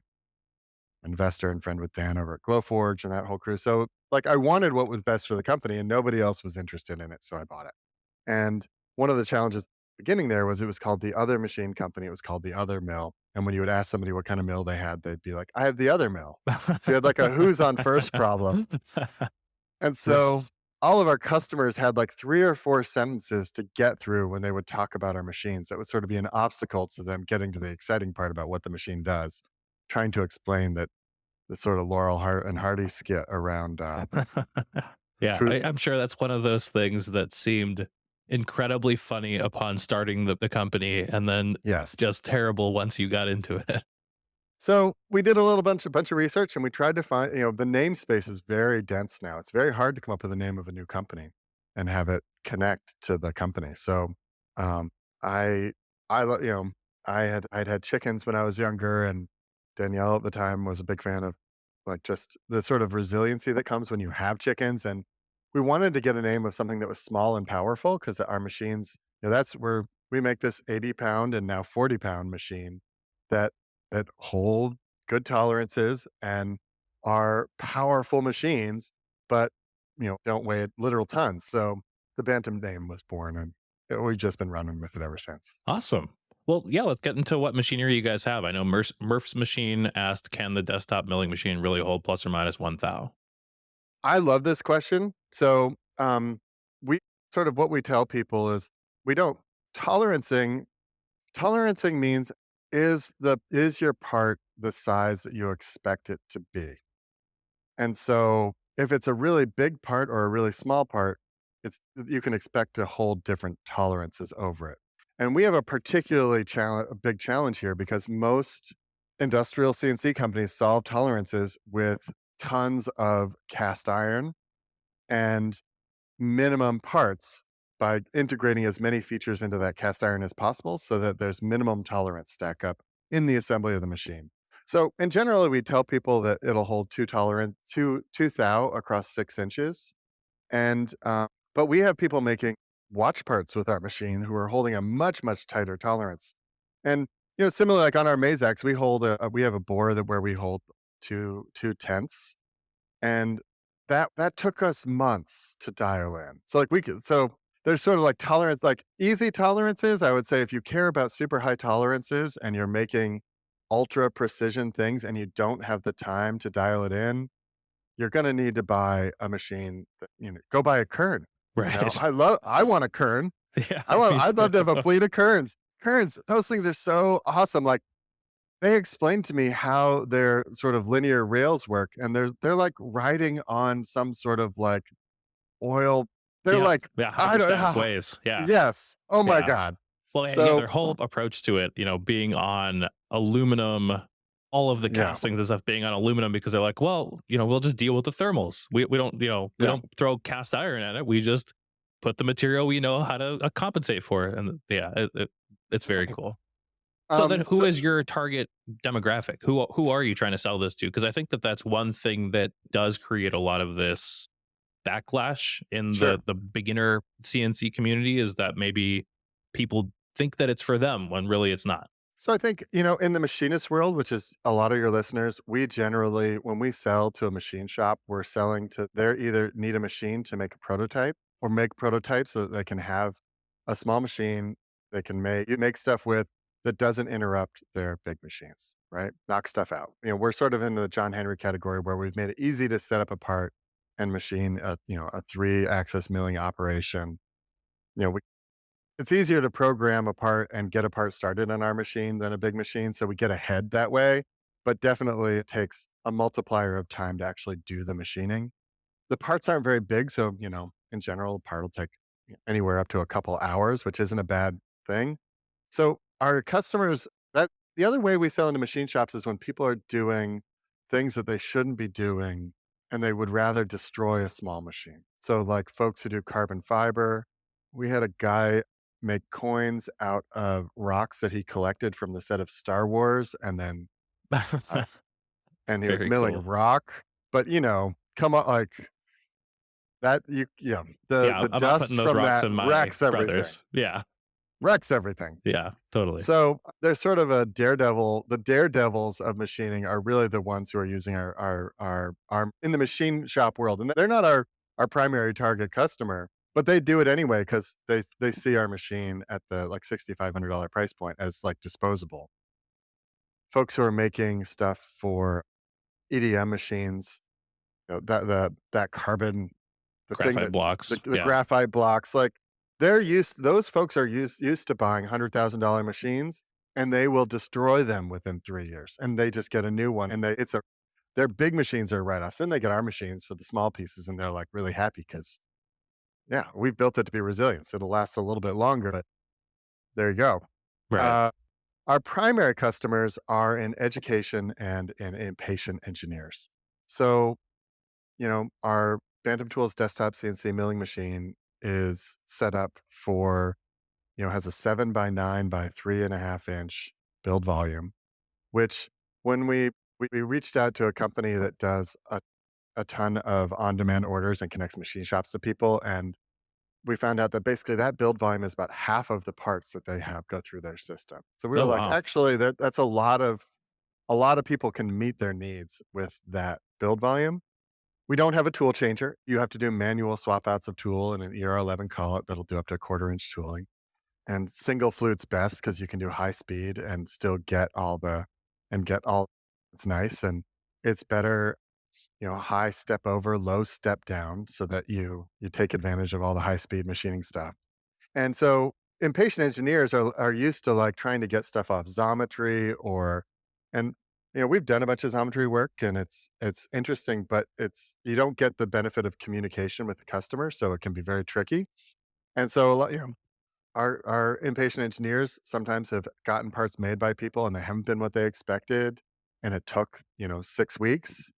investor and friend with Dan over at Glowforge and that whole crew. So, like, I wanted what was best for the company, and nobody else was interested in it, so I bought it. And one of the challenges beginning there was it was called the Other Machine Company. It was called the Other Mill. And when you would ask somebody what kind of mill they had, they'd be like, "I have the other mill." So you had like a who's on first problem. And Right. so all of our customers had like 3 or 4 sentences to get through when they would talk about our machines. That would sort of be an obstacle to them getting to the exciting part about what the machine does, trying to explain that the sort of Laurel and Hardy skit around, Yeah, who I'm sure that's one of those things that seemed incredibly funny upon starting the company and then yes. just terrible once you got into it. So we did a bunch of research and we tried to find, the namespace is very dense now. It's very hard to come up with the name of a new company and have it connect to the company. So um, I I lo- I'd had chickens when I was younger, and Danielle at the time was a big fan of like just the sort of resiliency that comes when you have chickens. And we wanted to get a name of something that was small and powerful because our machines, that's where we make this 80-pound and now 40-pound machine that hold good tolerances and are powerful machines, but don't weigh literal tons. So the Bantam name was born, and we've just been running with it ever since. Awesome. Well, yeah, let's get into what machinery you guys have. I know Murph's machine asked, can the desktop milling machine really hold plus or minus one thou? I love this question. So we sort of what we tell people is we don't tolerancing tolerancing means is your part the size that you expect it to be? And so if it's a really big part or a really small part, it's you can expect to hold different tolerances over it. And we have a big challenge here because most industrial CNC companies solve tolerances with tons of cast iron and minimum parts by integrating as many features into that cast iron as possible so that there's minimum tolerance stack up in the assembly of the machine. So in general, we tell people that it'll hold two thou across 6 inches. And but we have people making watch parts with our machine who are holding a much tighter tolerance. And similar like on our Mazax, we have a bore that where we hold two tenths, and that took us months to dial in. So, like, there's sort of like tolerance like easy tolerances, I would say if you care about super high tolerances and you're making ultra precision things and you don't have the time to dial it in, you're gonna need to buy a machine that, go buy a Kern, Right. I want a Kern. Yeah, me I'd too. love to have a fleet of Kerns. Kerns, those things are so awesome, like, they explained to me how their sort of linear rails work, and they're like riding on some sort of like oil. They're Yeah, like, yeah, I don't hydrostatic ways. Yeah, yes. Oh my yeah. god. Well, yeah, So, their whole approach to it, being on aluminum, all of the yeah, castings and stuff being on aluminum because they're like, well, we'll just deal with the thermals. We don't, we yeah, don't throw cast iron at it. We just put the material we know how to compensate for. And yeah, it's very right. cool. So then who So is your target demographic? Who are you trying to sell this to? Because I think that that's one thing that does create a lot of this backlash in sure. the beginner CNC community is that maybe people think that it's for them when really it's not. So I think, in the machinist world, which is a lot of your listeners, we generally, when we sell to a machine shop, we're selling to, they either need a machine to make a prototype or make prototypes so that they can have a small machine they can make stuff with that doesn't interrupt their big machines, right? Knock stuff out. We're sort of in the John Henry category where we've made it easy to set up a part and machine a 3-axis milling operation. We it's easier to program a part and get a part started on our machine than a big machine, so we get ahead that way, but definitely it takes a multiplier of time to actually do the machining. The parts aren't very big, so, in general, a part will take anywhere up to a couple hours, which isn't a bad thing. So our customers that the other way we sell into machine shops is when people are doing things that they shouldn't be doing and they would rather destroy a small machine. So like folks who do carbon fiber, we had a guy make coins out of rocks that he collected from the set of Star Wars uh, and he was Very milling cool. rock, but come on like that you yeah, Yeah, the I'm not putting dust those from rocks that in my wrecks everything. brothers. Yeah, Wrecks everything. yeah, totally. So, there's sort of a daredevil the daredevils of machining are really the ones who are using our in the machine shop world, and they're not our primary target customer, but they do it anyway because they see our machine at the, like, $6,500 price point as, like, disposable. Folks who are making stuff for EDM machines, that carbon the thing Graphite that blocks. the Yeah. graphite blocks, like, those folks are used to buying $100,000 machines, and they will destroy them within 3 years, and they just get a new one, and their big machines are write-offs, then they get our machines for the small pieces, and they're, like, really happy because yeah, we've built it to be resilient, so it'll last a little bit longer, but there you go. Right. Uh Our primary customers are in education and in patient engineers. So, our Bantam Tools desktop CNC milling machine is set up for, has a 7 by 9 by 3.5 inch build volume, which when we reached out to a company that does a ton of on-demand orders and connects machine shops to people, and we found out that basically that build volume is about half of the parts that they have go through their system. So we were Oh like, wow. actually, that's a lot of people can meet their needs with that build volume. We don't have a tool changer. You have to do manual swap outs of tool and an ER11 collet that'll do up to a 1/4 inch tooling. And single flute's best because you can do high speed and still get all it's nice, and it's better, high step over, low step down so that you take advantage of all the high speed machining stuff. And so impatient engineers are used to like trying to get stuff off Xometry and we've done a bunch of Xometry work and it's interesting, but you don't get the benefit of communication with the customer, so it can be very tricky. And so a lot, our impatient engineers sometimes have gotten parts made by people and they haven't been what they expected, and it took, 6 weeks.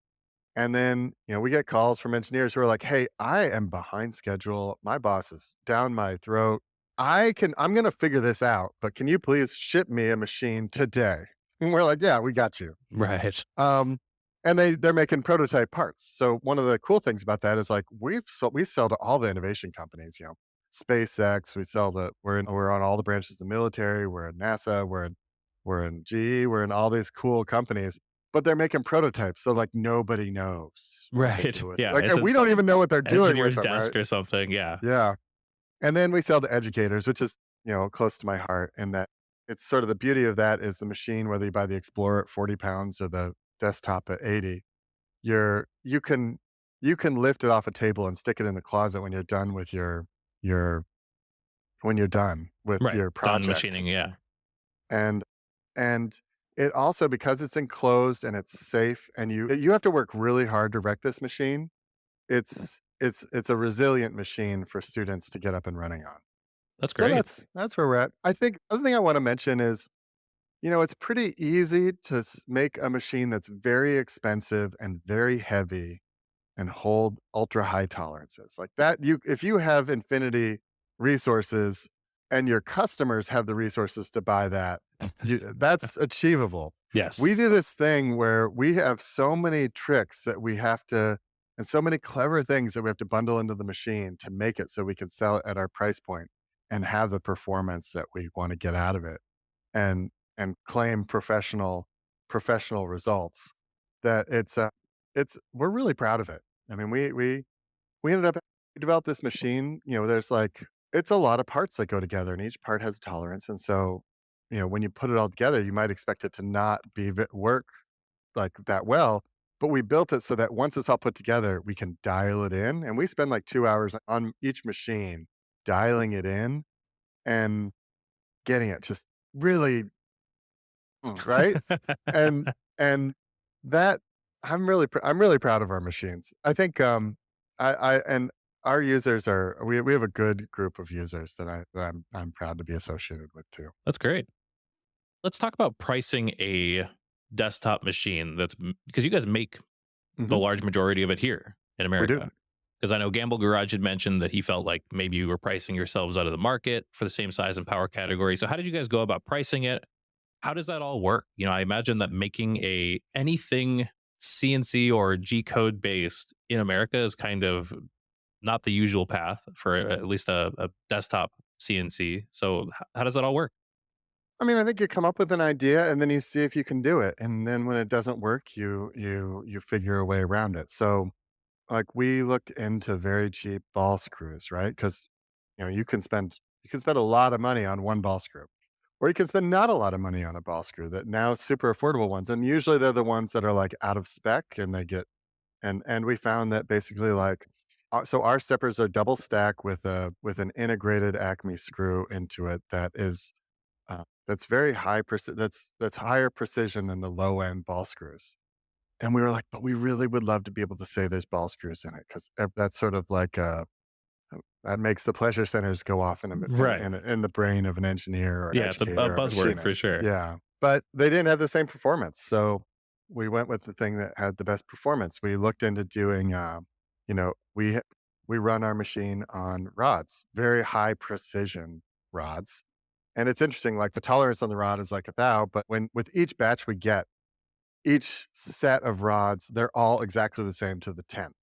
And then, we get calls from engineers who are like, "Hey, I am behind schedule. My boss is down my throat. I'm gonna figure this out, but can you please ship me a machine today?" And we're like, "Yeah, we got you." Right. Um, and they're making prototype parts. So one of the cool things about that is like we sell to all the innovation companies, SpaceX, we're on all the branches of the military, we're in NASA, we're in GE, we're in all these cool companies, but they're making prototypes. So like nobody knows what to Right. do with it. Yeah. Like It's and at we don't some even know what they're doing with engineer's them, right? desk or something. Yeah. Yeah. And then we sell to educators, which is, close to my heart. And that it's sort of the beauty of that is the machine, whether you buy the Explorer at 40 pounds or the desktop at 80, you're you can lift it off a table and stick it in the closet when you're done with your when you're done with Right. your Done project. machining. Yeah. And and it also because it's enclosed and it's safe and you have to work really hard to wreck this machine, it's a resilient machine for students to get up and running on. That's So great. that's where we're at. I think other thing I wanna mention is, it's pretty easy to make a machine that's very expensive and very heavy and hold ultra high tolerances. Like that, if you have infinity resources and your customers have the resources to buy that, that's achievable. We Yes. do this thing where we have so many tricks that we have to and so many clever things that we have to bundle into the machine to make it so we can sell it at our price point and have the performance that we want to get out of it and claim professional results that it's we're really proud of it. I mean, we ended up we developed this machine, there's like it's a lot of parts that go together and each part has a tolerance. And so, when you put it all together, you might expect it to not work like that well, but we built it so that once it's all put together, we can dial it in. And we spend like 2 hours on each machine dialing it in and getting it just really right. And and that I'm really proud of our machines. I think, I and our users we have a good group of users that I'm proud to be associated with too. That's great. Let's talk about pricing a desktop machine because you guys make the Mhm. large majority of it here in We do. America. Because I know Gamble Garage had mentioned that he felt like maybe you were pricing yourselves out of the market for the same size and power category. So how did you guys go about pricing it? How does that all work? I imagine that making a anything CNC or G code based in America is kind of not the usual path for at least a desktop CNC. So how does that all work? I mean, I think you come up with an idea and then you see if you can do it. And then when it doesn't work, you figure a way around it. So, like, we looked into very cheap ball screws, right? Because you can spend a lot of money on one ball screw. Or you can spend not a lot of money on a ball screw that now super affordable ones, and usually they're the ones that are, like, out of spec and they get and we found that basically, like, so our steppers are double stack with an integrated Acme screw into it that's very that's higher precision than the low end ball screws. And we were like, "But we really would love to be able to say there's ball screws in it because that's sort of like that makes the pleasure centers go off Right. in the brain of an engineer or an Yeah, it's a educator or a buzzword for machinist. sure. Yeah, but they didn't have the same performance, so we went with the thing that had the best performance. We looked into doing, you know, we run our machine on rods, very high precision rods, and it's interesting, like, the tolerance on the rod is like a thou, but when with each batch we get, each set of rods, they're all exactly the same to the 10th.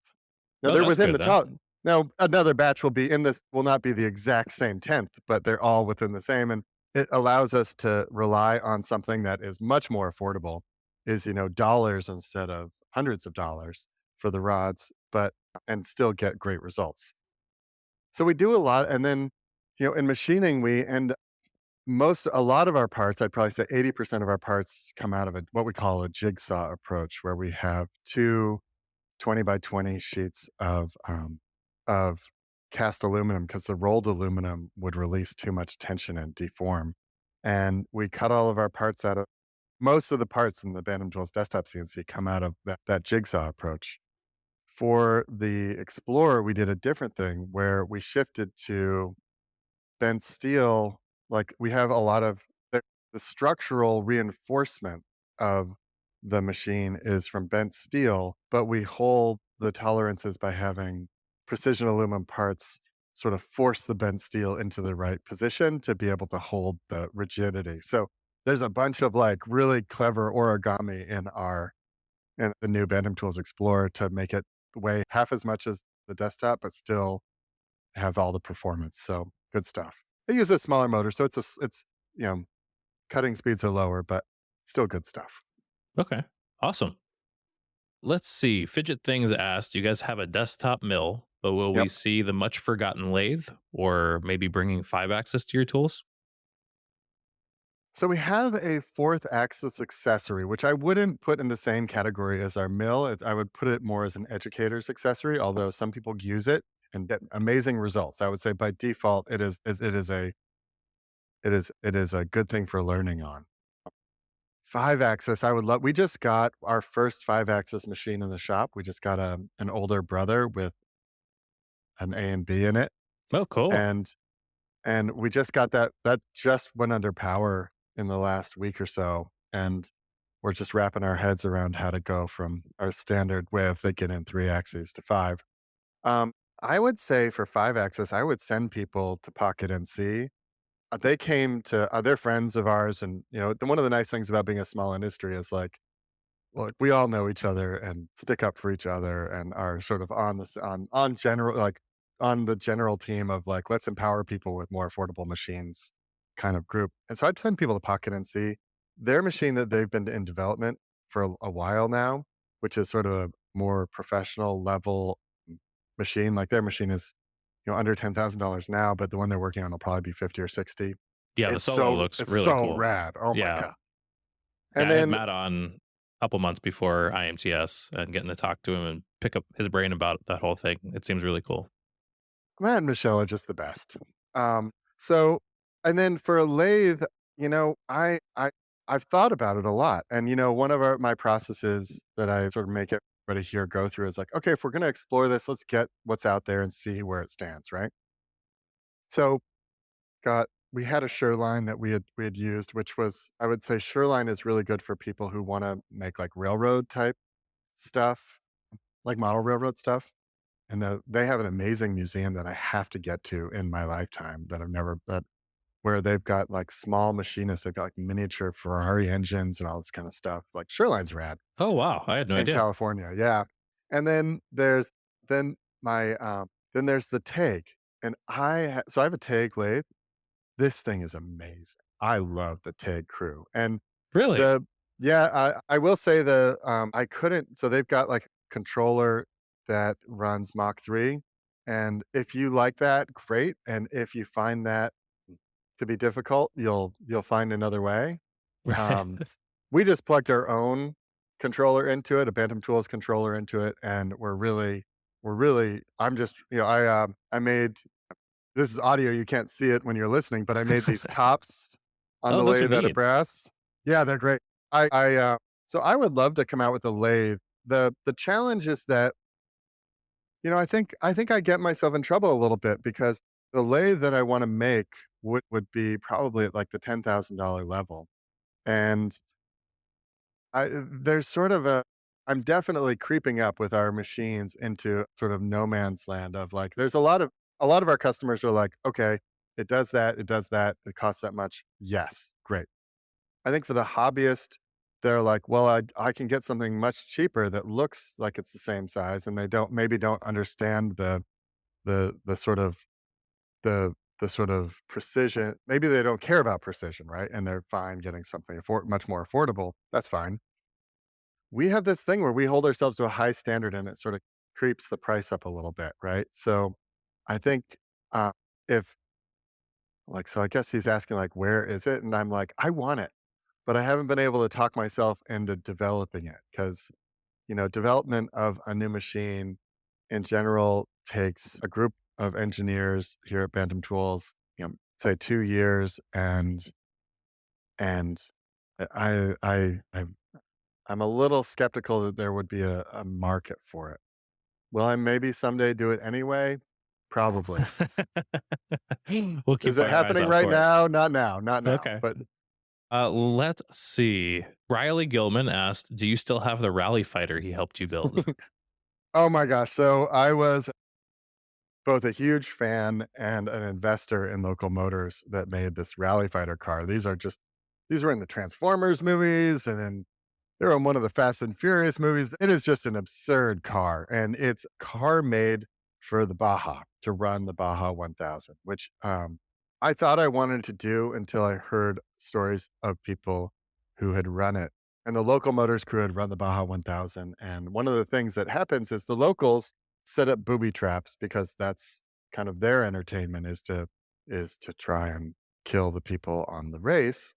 Now Oh, they're that's within good the then. now another batch will not be the exact same 10th, but they're all within the same, and it allows us to rely on something that is much more affordable, is, dollars instead of hundreds of dollars for the rods, but and still get great results. So we do a lot, and then, in machining, we end a lot of our parts, I'd probably say 80% of our parts come out of what we call a jigsaw approach, where we have 2 20 by 20 sheets of cast aluminum because the rolled aluminum would release too much tension and deform. And we cut all of our parts out of most of the parts in the Bantam Tools desktop CNC come out of that jigsaw approach. For the Explorer, we did a different thing where we shifted to bent steel. Like we have a lot of the structural reinforcement of the machine is from bent steel, but we hold the tolerances by having precision aluminum parts sort of force the bent steel into the right position to be able to hold the rigidity. So there's a bunch of like really clever origami in the new Bantam Tools Explorer to make it weigh half as much as the desktop, but still have all the performance. So good stuff. They use a smaller motor, so it's you know cutting speeds are lower, but still good stuff. Okay. Awesome. Let's see. Fidget Things asked, you guys have a desktop mill, but will we Yep. see the much forgotten lathe or maybe bringing 5 axis to your tools? So we have a fourth axis accessory, which I wouldn't put in the same category as our mill. I would put it more as an educator's accessory, although some people use it and get amazing results. I would say by default, it is a good thing for learning on. 5 axis, I would love. We just got our first 5 axis machine in the shop. We just got an older brother with an A and B in it, Oh, cool. and we just got that just went under power in the last week or so, and we're just wrapping our heads around how to go from our standard way of thinking in 3 axes to 5. Um, I would say for 5 axis, I would send people to Pocket NC. They came to they're friends of ours, and, one of the nice things about being a small industry is, like, look, we all know each other and stick up for each other and are sort of on general like, on the general team of, like, let's empower people with more affordable machines kind of group. And so I'd send people to Pocket and see their machine that they've been in development for a while now, which is sort of a more professional level machine. Like, their machine is, under $10,000 now, but the one they're working on will probably be 50 or 60. Yeah, the Solo looks It's really so cool. rad. Oh my Yeah. god. Yeah, And I had then Matt on a couple months before IMTS and getting to talk to him and pick up his brain about that whole thing. It seems really cool. Matt and Michelle are just the best. So and then for a lathe, I've thought about it a lot. And one of my processes that I sort of make everybody here go through is like, okay, if we're gonna explore this, let's get what's out there and see where it stands, right? So got we had a Sureline that we had used, which was I would say Sureline is really good for people who want to make like railroad type stuff, like model railroad stuff. And they have an amazing museum that I have to get to in my lifetime that I've never that where they've got, like, small machinists, they've got, like, miniature Ferrari engines and all this kinda stuff, like, Sureline's rad Oh, wow. I had no in idea. California, yeah. And then my, then there's the TEG, and so I have a TEG lathe. This thing is amazing. I love the TEG crew, and Really? the yeah, I will say I couldn't so they've got, like, controller that runs Mach 3, and if you like that, great, and if you find that to be difficult, you'll find another way. Right. Um, we just plugged our own controller into it, a Bantam Tools controller into it, and we're really I'm just I made this is audio, you can't see it when you're listening, but I made these tops on Oh, the those are lathe out of neat. brass. Yeah, they're great. So I would love to come out with a lathe. The challenge is that I think I get myself in trouble a little bit because the lathe that I wanna make would be probably at, like, the $10,000 level, and there's sort of a I'm definitely creeping up with our machines into sort of no man's land of, like, there's a lot of our customers are like, "Okay, it does that, it costs that much. Yes, great." I think for the hobbyist, they're like, "Well, I can get something much cheaper that looks like it's the same size," and they don't understand the sort of the sort of precision. Maybe they don't care about precision, right? And they're fine getting something much more affordable. That's fine. We have this thing where we hold ourselves to a high standard and it sort of creeps the price up a little bit, right? So I think uh, if so I guess he's asking like, where is it? And I'm like, I want it, but I haven't been able to talk myself into developing it because, development of a new machine in general takes a group of engineers here at Bantam Tools, say 2 years, and I'm a little skeptical that there would be a market for it. Will I maybe someday do it anyway? Probably. We'll Is keep it our eyes happening out right for it. now? Not now, not now. Okay. But Let's see. Riley Gilman asked, "Do you still have the rally fighter he helped you build?" oh my gosh, so I was both a huge fan and an investor in Local Motors that made this Rally Fighter car. These were in the Transformers movies and in they're in one of the Fast and Furious movies. It is just an absurd car, and it's a car made for the Baja to run the Baja 1000, which I thought I wanted to do until I heard stories of people who had run it. And the local motors crew had run the Baja 1000. And one of the things that happens is the locals set up booby traps because that's kind of their entertainment is to try and kill the people on the race,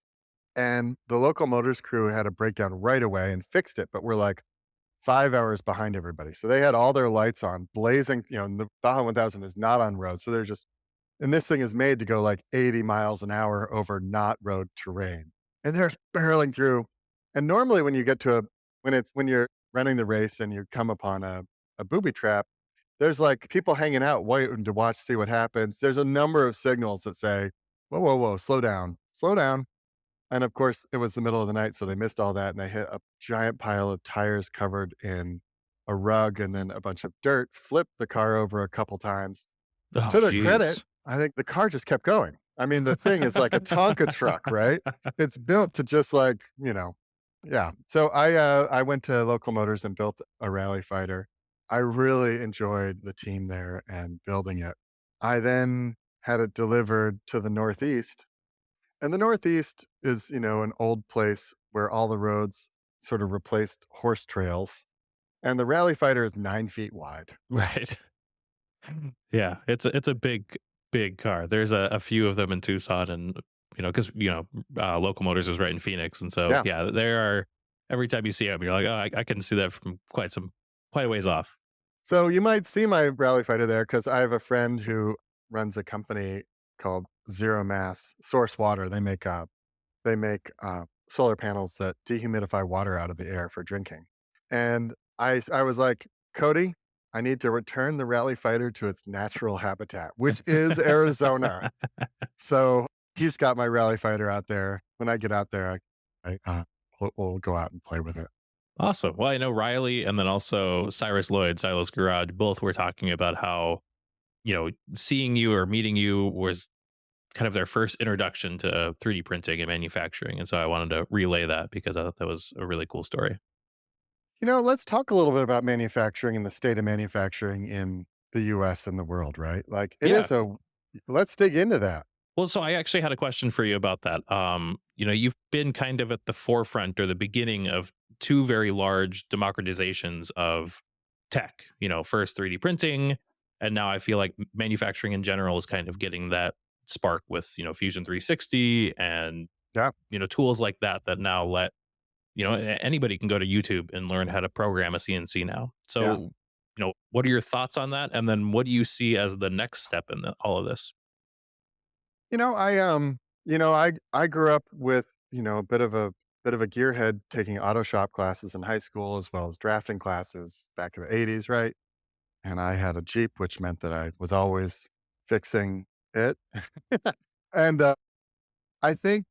and the local motors crew had a breakdown right away and fixed it, but we're like 5 hours behind everybody. So they had all their lights on, blazing, and the Baja 1000 is not on road. So they're just and this thing is made to go like 80 miles an hour over not road terrain. And they're barreling through. And normally when you get to a when you're running the race and you come upon a booby trap, there's like people hanging out waiting to watch, see what happens. There's a number of signals that say, whoa, whoa, whoa, slow down, slow down, and of course, it was the middle of the night, so they missed all that, and they hit a giant pile of tires covered in a rug and then a bunch of dirt, flipped the car over a couple times. Oh, To their credit, jeez. I think the car just kept going. I mean, the thing is like a Tonka truck, right? It's built to just like, yeah. So I went to Local Motors and built a rally fighter. I really enjoyed the team there and building it. I then had it delivered to the Northeast, and the Northeast is, an old place where all the roads sort of replaced horse trails, and the Rally Fighter is 9 feet wide. Right. Yeah, it's a big car. There's a few of them in Tucson, and because Local Motors is right in Phoenix, and so Yeah. yeah, there are every time you see them, you're like, oh, I can see that from quite a ways off. So you might see my Rally Fighter there because I have a friend who runs a company called Zero Mass Source Water. They make solar panels that dehumidify water out of the air for drinking. And I was like, Cody, I need to return the Rally Fighter to its natural habitat, which is Arizona. So he's got my Rally Fighter out there. When I get out there, we'll go out and play with it. Awesome. Well, I know Riley and then also Cyrus Lloyd, Silas Garage, both were talking about how seeing you or meeting you was kind of their first introduction to 3D printing and manufacturing, and so I wanted to relay that because I thought that was a really cool story. Let's talk a little bit about manufacturing and the state of manufacturing in the US and the world, right? Like it Yeah. is let's dig into that. Well, so I actually had a question for you about that. You've been kind of at the forefront or the beginning of two very large democratizations of tech. First 3D printing, and now I feel like manufacturing in general is kind of getting that spark with Fusion 360 and Yeah. tools like that that now let anybody can go to YouTube and learn how to program a CNC now. Yeah. So, what are your thoughts on that? And then what do you see as the next step in all of this? I grew up with, a bit of a gearhead taking auto shop classes in high school as well as drafting classes back in the 80s, right? and I had a Jeep, which meant that I was always fixing it. And I think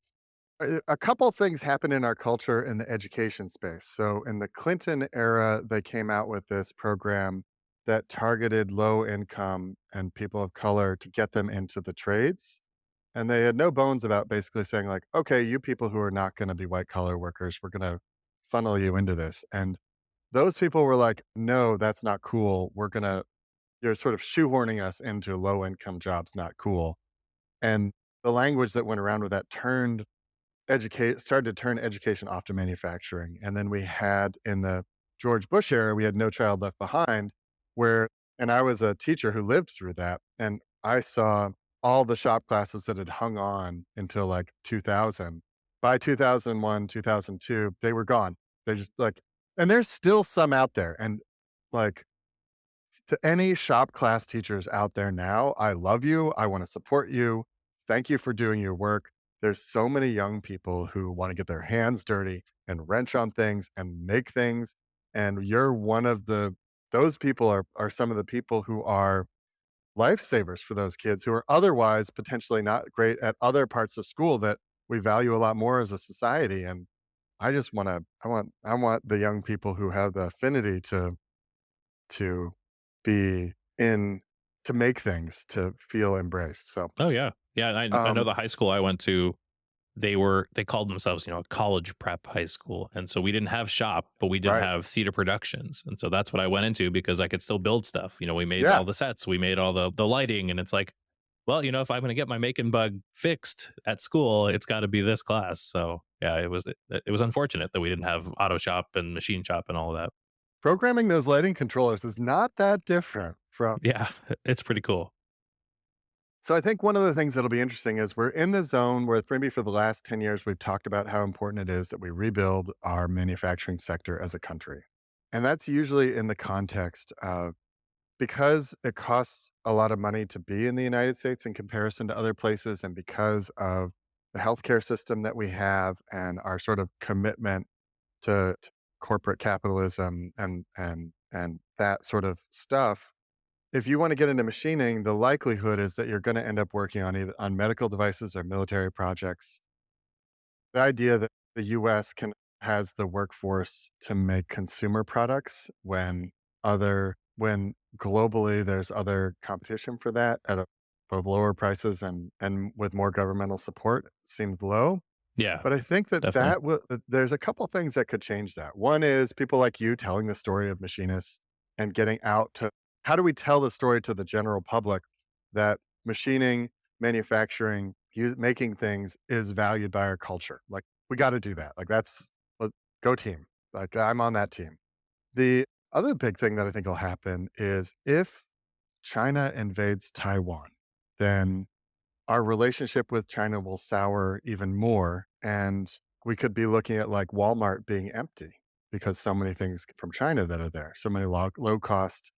a couple things happened in our culture in the education space. So in the Clinton era, they came out with this program that targeted low income and people of color to get them into the trades. And they had no bones about basically saying, like, okay, you people who are not going to be white collar workers, we're going to funnel you into this. And those people were like, no, that's not cool. You're sort of shoehorning us into low income jobs, not cool. And the language that went around with that started to turn education off to manufacturing. And then we had in the George Bush era, we had No Child Left Behind, where and I was a teacher who lived through that, and I saw all the shop classes that had hung on until like 2000. By 2001, 2002, they were gone. They just like and there's still some out there. And like to any shop class teachers out there now, I love you. I want to support you. Thank you for doing your work. There's so many young people who want to get their hands dirty and wrench on things and make things. And you're one of those people are some of the people who are lifesavers for those kids who are otherwise potentially not great at other parts of school that we value a lot more as a society. And I want the young people who have the affinity to be in to make things, to feel embraced. So, Oh yeah, yeah. And I know um, the high school I went to, they called themselves, you know, a college prep high school, and so we didn't have shop, but we did right. have theater productions, and so that's what I went into because I could still build stuff. You know, we made Yeah. all the sets, we made all the lighting, and it's like, well, you know, if I'm going to get my making bug fixed at school, it's got to be this class. So yeah, it was unfortunate that we didn't have auto shop and machine shop and all of that. Programming those lighting controllers is not that different from Yeah, it's pretty cool. so I think one of the things that'll be interesting is we're in the zone where maybe for the last 10 years, we've talked about how important it is that we rebuild our manufacturing sector as a country. And that's usually in the context of because it costs a lot of money to be in the United States in comparison to other places, and because of the healthcare system that we have and our sort of commitment to corporate capitalism and that sort of stuff. If you want to get into machining, the likelihood is that you're going to end up working on either on medical devices or military projects. The idea that the US can has the workforce to make consumer products when globally there's other competition for that at both lower prices and with more governmental support seems low. Yeah, But I think definitely. that there's a couple things that could change that. One is people like you telling the story of machinists and getting out to how do we tell the story to the general public that machining, manufacturing, making things is valued by our culture? Like, we gotta do that. Like, go team. Like, I'm on that team. The other big thing that I think will happen is if China invades Taiwan, then our relationship with China will sour even more, and we could be looking at, like, Walmart being empty because so many things from China that are there. So many low cost,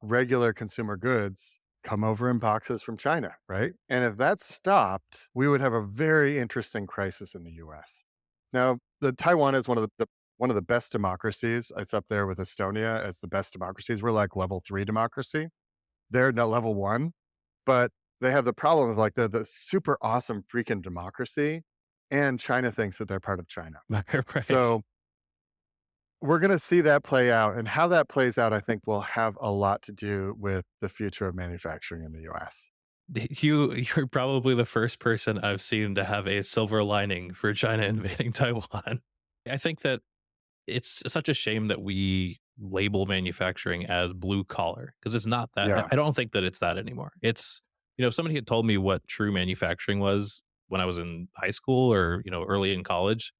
regular consumer goods come over in boxes from China, right? And if that stopped, we would have a very interesting crisis in the US. Now, the Taiwan is one of the best democracies. It's up there with Estonia as the best democracies. We're like level 3 democracy. They're no level 1. But they have the problem of, like, the super awesome freaking democracy, and China thinks that they're part of China. Right. So, we're gonna see that play out, and how that plays out, I think, will have a lot to do with the future of manufacturing in the US. You're probably the first person I've seen to have a silver lining for China invading Taiwan. I think that it's such a shame that we label manufacturing as blue collar because it's not that. I Yeah, I don't think that it's that anymore. It's, you know, if somebody had told me what true manufacturing was when I was in high school or, you know, early in college,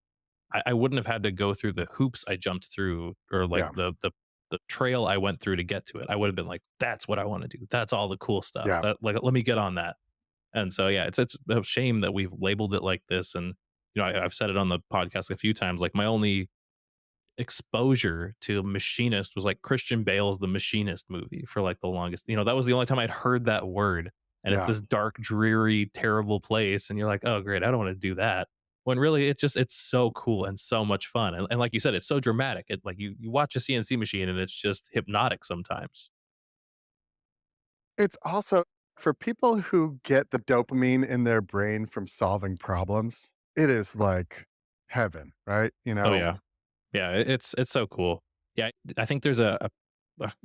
I wouldn't have had to go through the hoops I jumped through or like yeah, the trail I went through to get to it. I would have been like, that's what I want to do. That's all the cool stuff. yeah, That, like, let me get on that. And so, yeah, it's a shame that we've labeled it like this. And you know, I've said it on the podcast a few times. Like my only exposure to Machinist was like Christian Bale's The Machinist movie for like the longest. You know, that was the only time I'd heard that word. And it's yeah. this dark, dreary, terrible place. And you're like, oh, great, I don't want to do that. When really it's so cool and so much fun. And like you said, it's so dramatic. It like you watch a CNC machine and it's just hypnotic sometimes. It's also for people who get the dopamine in their brain from solving problems, it is like heaven, right? You Oh know? yeah. Yeah, it's so cool. Yeah, I think there's a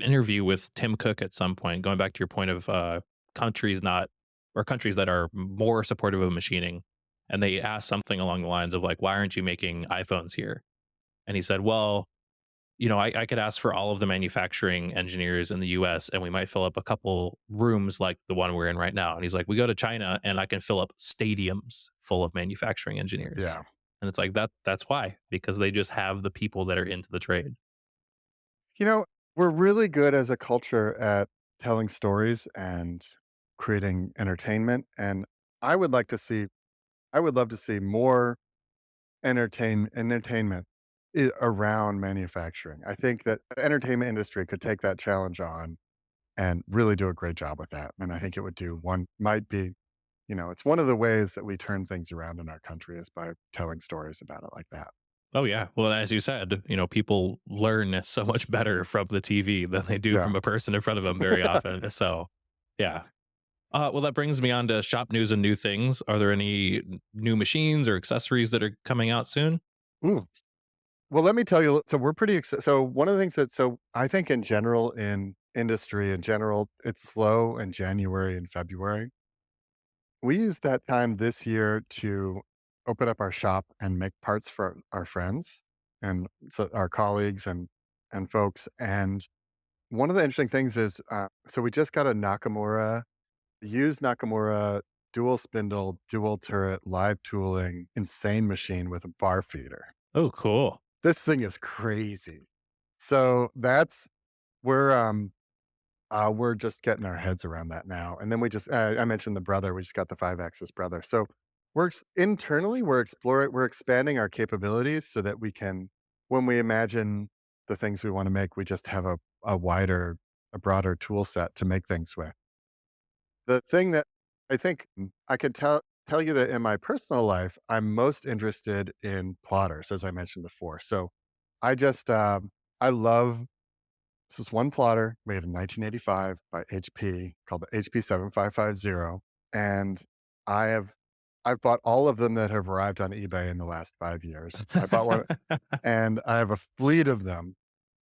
interview with Tim Cook at some point, going back to your point of, countries not or countries that are more supportive of machining, and they asked something along the lines of like, "Why aren't you making iPhones here?" And he said, "Well, I could ask for all of the manufacturing engineers in the US and we might fill up a couple rooms like the one we're in right now." And he's like, "We go to China and I can fill up stadiums full of manufacturing engineers." Yeah. And it's like that's why, because they just have the people that are into the trade. You know, we're really good as a culture at telling stories and creating entertainment, and I would like to see I would love to see more entertainment around manufacturing. I think that the entertainment industry could take that challenge on and really do a great job with that. And I think it would do one might be, it's one of the ways that we turn things around in our country is by telling stories about it like that. Oh yeah. Well, as you said, people learn so much better from the TV than they do Yeah. from a person in front of them very often. So, yeah. Well, that brings me on to shop news and new things. Are there any new machines or accessories that are coming out soon? Ooh. Well, let me tell you. So we're pretty excited. So one of the things I think in general in industry in general, it's slow in January and February. We used that time this year to open up our shop and make parts for our friends and so our colleagues and folks. And one of the interesting things is, so we just got a used Nakamura dual spindle, dual turret, live tooling, insane machine with a bar feeder. Oh, cool. This thing is crazy. So that's we're just getting our heads around that now, and then I mentioned the brother, we just got the 5-axis brother. So internally, we're expanding our capabilities so that we can when we imagine the things we wanna make, we just have a broader tool set to make things with. The thing that I think I could tell you that in my personal life, I'm most interested in plotters, as I mentioned before. So I just, I love this was one plotter made in 1985 by HP called the HP 7550, and I have I've bought all of them that have arrived on eBay in the last 5 years. I bought one and I have a fleet of them,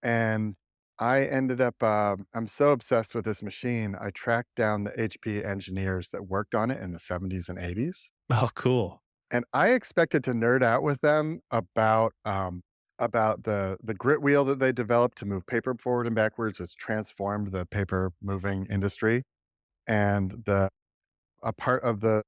and I ended up, I'm so obsessed with this machine, I tracked down the HP engineers that worked on it in the '70s and '80s, Oh, cool. and I expected to nerd out with them about the grit wheel that they developed to move paper forward and backwards, which transformed the paper moving industry, and a part of the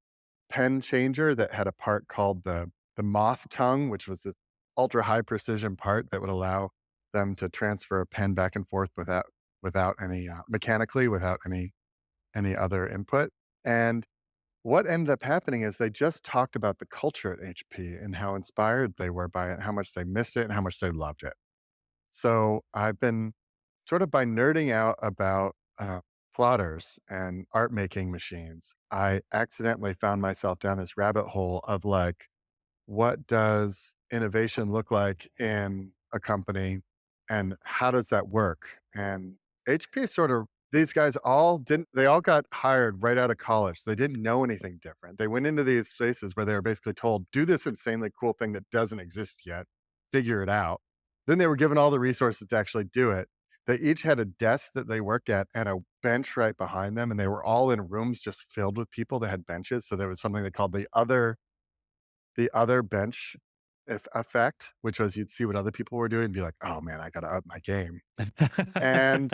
pen changer that had a part called the moth tongue, which was this ultra high precision part that would allow them to transfer a pen back and forth without any mechanically without any other input. And what ended up happening is they just talked about the culture at HP and how inspired they were by it, how much they missed it, and how much they loved it. So I've been sort of by nerding out about plotters and art making machines, I accidentally found myself down this rabbit hole of like, what does innovation look like in a company and how does that work? And HP sort of these guys all didn't they all got hired right out of college. They didn't know anything different. They went into these places where they were basically told, do this insanely cool thing that doesn't exist yet, figure it out. Then they were given all the resources to actually do it. They each had a desk that they worked at and a bench right behind them, and they were all in rooms just filled with people that had benches. So there was something they called the other bench effect, which was you'd see what other people were doing and be like, "Oh, man, I gotta up my game." And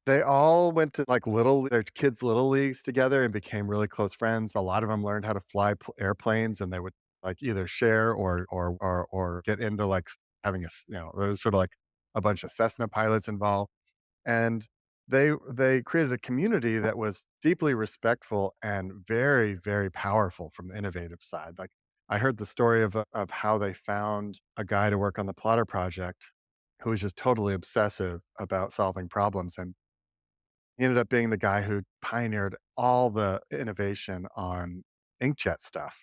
they all went to, like, their kids' little leagues together and became really close friends. A lot of them learned how to fly airplanes, and they would, like, either share or get into, like, having there was sort of like a bunch of Cessna pilots involved. And they created a community that was deeply respectful and very, very powerful from the innovative side. Like, I heard the story of how they found a guy to work on the Plotter project who was just totally obsessive about solving problems, and he ended up being the guy who pioneered all the innovation on inkjet stuff.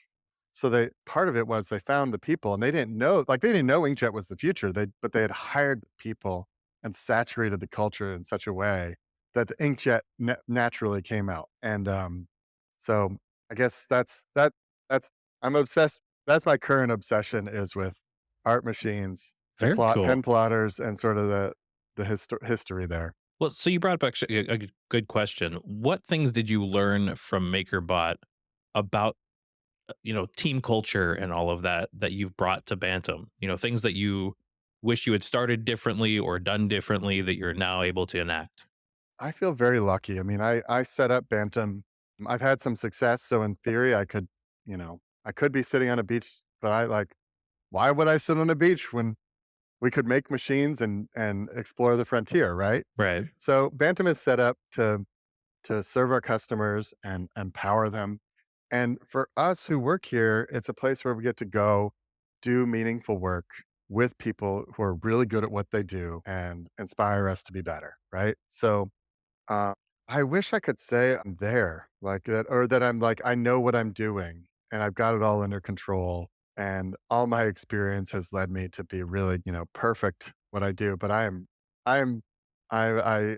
So they part of it was they found the people and they didn't know inkjet was the future. But they had hired the people and saturated the culture in such a way. that the inkjet naturally came out. And so I guess that's I'm obsessed. That's my current obsession is with art machines and Very pen cool. plotters and sort of the history there. Well, so you brought up actually a good question. What things did you learn from MakerBot about team culture and all of that that you've brought to Bantam? Things that you wish you had started differently or done differently that you're now able to enact. I feel very lucky. I mean, I set up Bantam. I've had some success, so in theory, I could be sitting on a beach, but why would I sit on a beach when we could make machines and explore the frontier, right? Right. So Bantam is set up to serve our customers and empower them. And for us who work here, it's a place where we get to go do meaningful work with people who are really good at what they do and inspire us to be better, right? So uh, I wish I could say I'm there like that, or that I'm like, I know what I'm doing and I've got it all under control. And all my experience has led me to be really, perfect what I do. But I am, I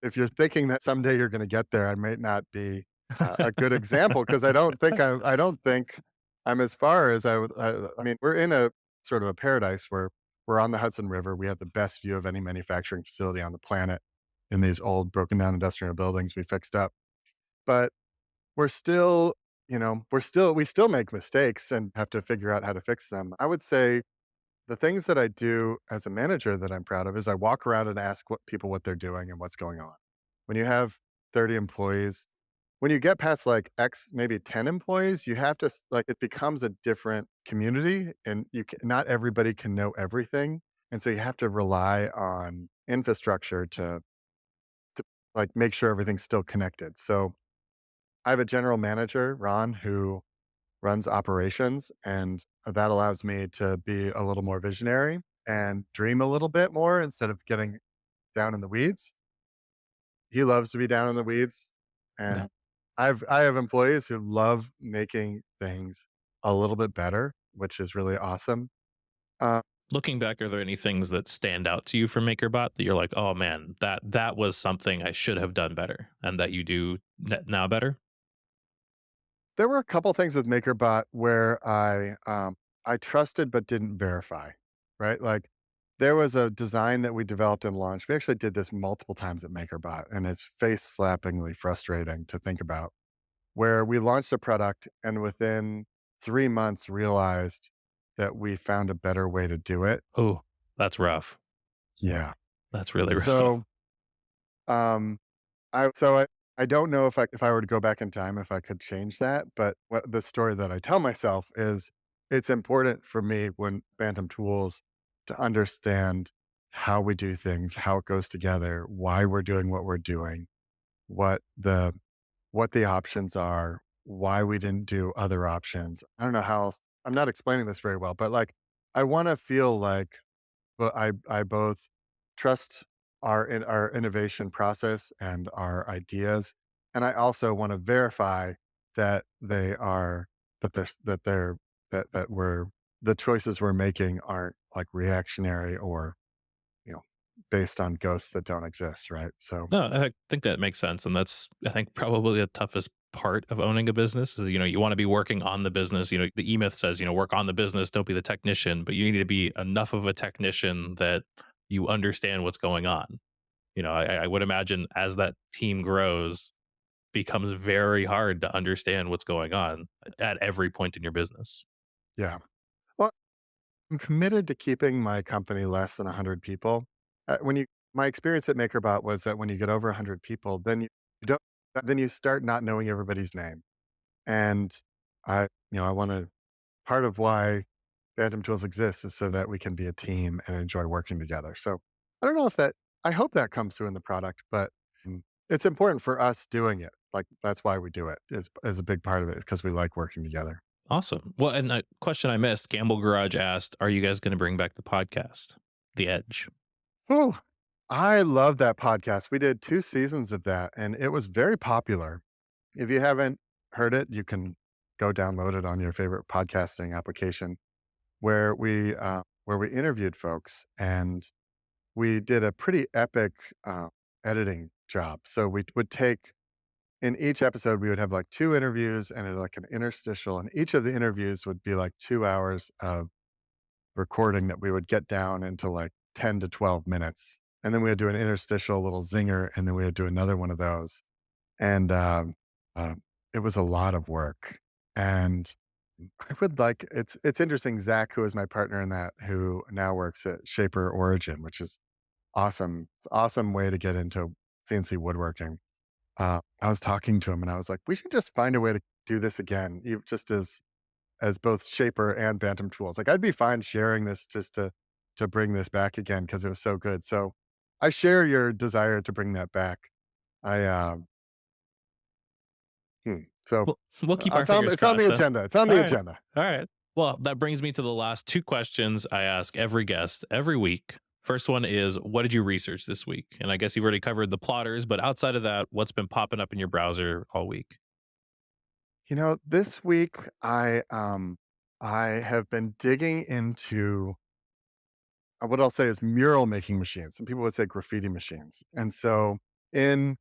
if you're thinking that someday you're gonna get there, I may not be a good example because I don't think I'm as far as I mean, we're in a sort of a paradise where we're on the Hudson River. We have the best view of any manufacturing facility on the planet in these old broken down industrial buildings we fixed up. But we're still, we still make mistakes and have to figure out how to fix them. I would say the things that I do as a manager that I'm proud of is I walk around and ask what they're doing and what's going on. When you have 30 employees, when you get past like X, maybe 10 employees, you have to it becomes a different community, and not everybody can know everything, and so you have to rely on infrastructure to like make sure everything's still connected. So I have a general manager, Ron, who runs operations, and that allows me to be a little more visionary and dream a little bit more instead of getting down in the weeds. He loves to be down in the weeds, Yeah. and I have employees who love making things a little bit better, which is really awesome. Uh, Looking back, are there any things that stand out to you from MakerBot that you're like, oh man, that was something I should have done better, and that you do now better? there were a couple things with MakerBot where I trusted but didn't verify, right? Like there was a design that we developed and launched. We actually did this multiple times at MakerBot, and it's face slappingly frustrating to think about. Where we launched a product and within 3 months realized that we found a better way to do it. Oh, that's rough. Yeah. That's really rough. So, um, I don't know if I were to go back in time, if I could change that, but what the story that I tell myself is it's important for me when Bantam Tools to understand how we do things, how it goes together, why we're doing what we're doing, what the what the options are, why we didn't do other options. I don't know how else I'm not explaining this very well, but, like, I wanna feel like, well, I both trust our innovation process and our ideas, and I also wanna verify that they are that they're that we're the choices we're making aren't, like, reactionary or, you know, based on ghosts that don't exist, right? So No, I think that makes sense, and that's I think probably the toughest part of owning a business is you want to be working on the business. The E Myth says work on the business, don't be the technician, but you need to be enough of a technician that you understand what's going on. I would imagine as that team grows, becomes very hard to understand what's going on at every point in your business. yeah. Well, I'm committed to keeping my company less than 100 people. When you My experience at MakerBot was that when you get over 100 people, you don't then you start not knowing everybody's name. And I want to part of why Bantam Tools exists is so that we can be a team and enjoy working together. So I don't know if that I hope that comes through in the product, but it's important for us doing it. Like that's why we do it is a big part of it because we like working together. Awesome. Well, and a question I missed, Gamble Garage asked, "Are you guys going to bring back the podcast, The Edge?" Whew. I love that podcast. We did 2 seasons of that, and it was very popular. If you haven't heard it, you can go download it on your favorite podcasting application where we interviewed folks, and we did a pretty epic, editing job. So we would take in each episode, we would have like 2 interviews and like an interstitial, and each of the interviews would be like 2 hours of recording that we would get down into like 10 to 12 minutes. And then we would do an interstitial little zinger, and then we would do another one of those. And uh, it was a lot of work. And I would like it's interesting. Zach, who is my partner in that, who now works at Shaper Origin, which is awesome. It's an awesome way to get into CNC woodworking. I was talking to him and I was like, we should just find a way to do this again, just as both Shaper and Bantam Tools. Like, I'd be fine sharing this just to bring this back again because it was so good. So I share your desire to bring that back. I so We'll keep our it's on fingers it's on the crossed then. agenda. It's on All the right. agenda. All right. Well, that brings me to the last two questions I ask every guest every week. First one is, what did you research this week? And I guess you've already covered the plotters, but outside of that, what's been popping up in your browser all week? This week I have been digging into what I'll say is mural making machines. Some people would say graffiti machines. And so in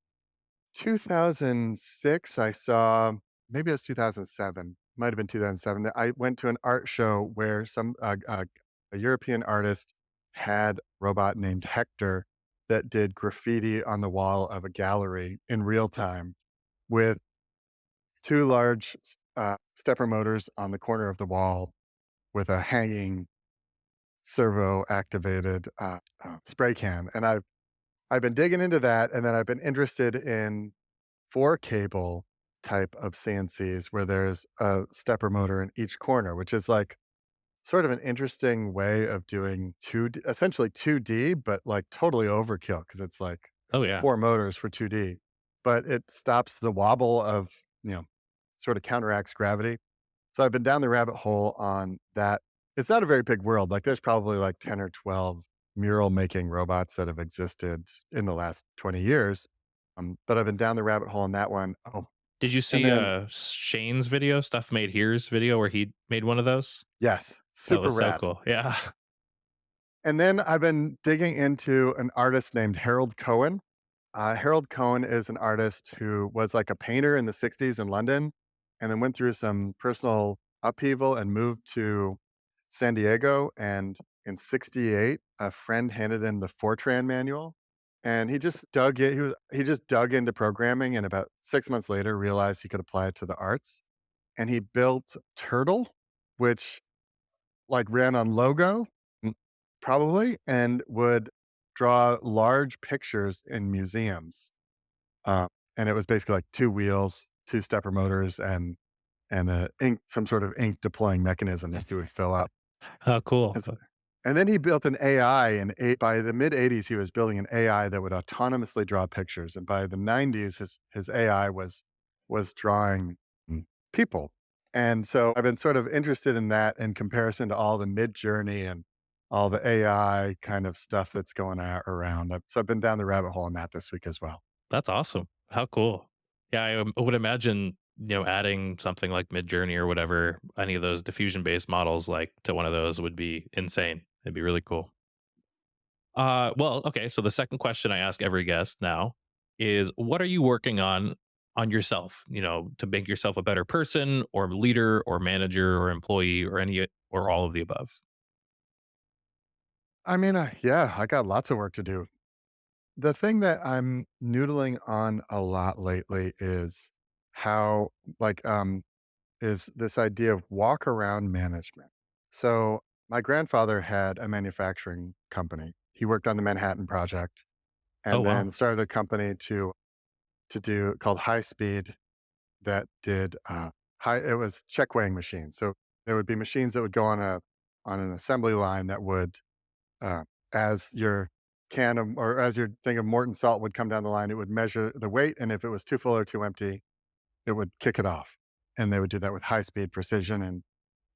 2006, I saw, maybe it was 2007, might have been 2007, that I went to an art show where a European artist had a robot named Hector that did graffiti on the wall of a gallery in real time with two large stepper motors on the corner of the wall with a hanging servo activated spray can. And I've been digging into that, and then I've been interested in 4 cable type of CNCs where there's a stepper motor in each corner, which is like sort of an interesting way of doing essentially 2D, but like totally overkill because it's like Oh, yeah. 4 motors for 2D, but it stops the wobble of, you know, sort of counteracts gravity. So I've been down the rabbit hole on that. It's not a very big world. Like, there's probably like 10 or 12 mural making robots that have existed in the last 20 years. But I've been down the rabbit hole on that one. Oh, Did you and see then Shane's video, Stuff Made Here's video, where he made one of those? yes, That super was so rad. cool. Yeah. And then I've been digging into an artist named Harold Cohen. Harold Cohen is an artist who was like a painter in the 60s in London and then went through some personal upheaval and moved to San Diego. And in 68, a friend handed him the Fortran manual. And he just dug into programming, and about 6 months later realized he could apply it to the arts. And he built Turtle, which like ran on Logo, mm, probably, and would draw large pictures in museums. Uh, and it was basically like 2 wheels, 2 stepper motors, and a ink some sort of ink deploying mechanism that you would fill up. Oh, cool. And s and then he built an AI, and by the mid '80s, he was building an AI that would autonomously draw pictures, and by the '90s, his AI was drawing, people. And so I've been sort of interested in that in comparison to all the Mid-Journey and all the AI kind of stuff that's going around. So I've been down the rabbit hole on that this week as well. That's awesome. How cool. Yeah, I would imagine, adding something like Midjourney or whatever, any of those diffusion-based models, like, to one of those would be insane. It'd be really cool. Well, okay, so the second question I ask every guest now is, what are you working on yourself, to make yourself a better person or leader or manager or employee or any or all of the above? I mean, yeah, I got lots of work to do. The thing that I'm noodling on a lot lately is how, like, is this idea of walk around management. So, my grandfather had a manufacturing company. He worked on the Manhattan Project Oh, and wow. then started a company to do called High Speed that did it was check weighing machines. So there would be machines that would go on an assembly line that would uh, as your or as your thing of Morton salt would come down the line, it would measure the weight, and if it was too full or too empty, it would kick it off. And they would do that with high speed precision. And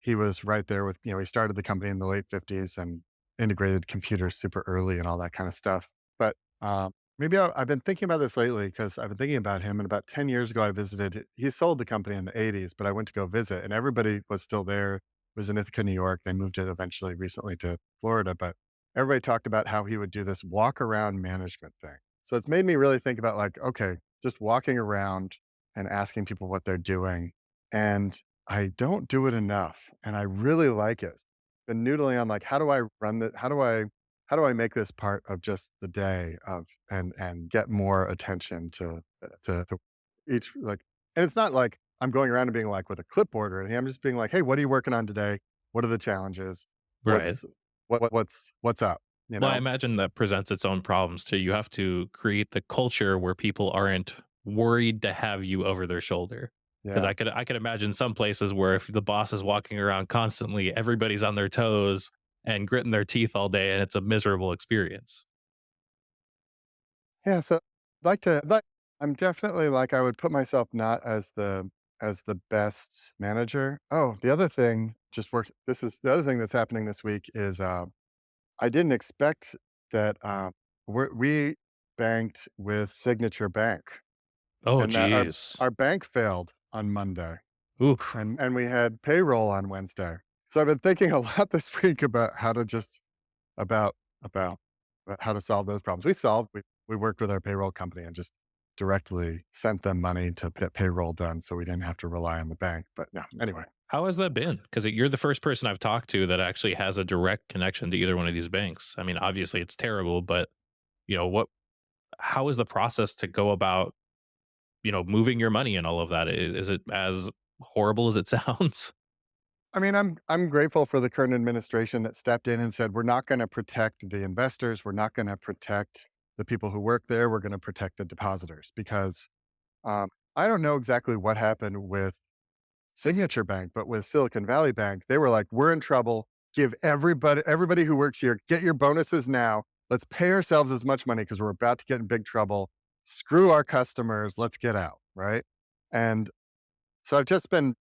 he was right there with, he started the company in the late 50s and integrated computers super early and all that kind of stuff. But maybe I've been thinking about this lately because I've been thinking about him. And about 10 years ago, I visited, he sold the company in the 80s, but I went to go visit and everybody was still there. It was in Ithaca, New York. They moved it eventually recently to Florida, but everybody talked about how he would do this walk around management thing. So it's made me really think about like, okay, just walking around and asking people what they're doing. And I don't do it enough. And I really like it. Been noodling on like, how do I run the how do I make this part of just the day of and get more attention to each like, and it's not like I'm going around and being like with a clipboard or anything. I'm just being like, hey, what are you working on today? What are the challenges? Right. What's what's up? You Well, I know? imagine that presents its own problems too. You have to create the culture where people aren't worried to have you over their shoulder. Because Yeah. I could imagine some places where if the boss is walking around constantly, everybody's on their toes and gritting their teeth all day, and it's a miserable experience. Yeah, so I'm definitely like I would put myself not as the best manager. Oh, the other thing just worked. This is the other thing that's happening this week is I didn't expect that we banked with Signature Bank Oh, and that geez. our bank failed on Monday Oof. and we had payroll on Wednesday. So I've been thinking a lot this week about how to just about about how to solve those problems. We worked with our payroll company and just directly sent them money to get payroll done so we didn't have to rely on the bank. But yeah, anyway. How has that been? Because you're the first person I've talked to that actually has a direct connection to either one of these banks. I mean, obviously it's terrible, but what? How is the process to go about moving your money and all of that? Is it as horrible as it sounds? I mean, I'm grateful for the current administration that stepped in and said, we're not going to protect the investors. We're not going to protect the people who work there. We're going to protect the depositors because I don't know exactly what happened with Signature Bank, but with Silicon Valley Bank, they were like, "We're in trouble. Give everybody who works here, get your bonuses now. Let's pay ourselves as much money because we're about to get in big trouble. Screw our customers. Let's get out." Right. And so I've just been,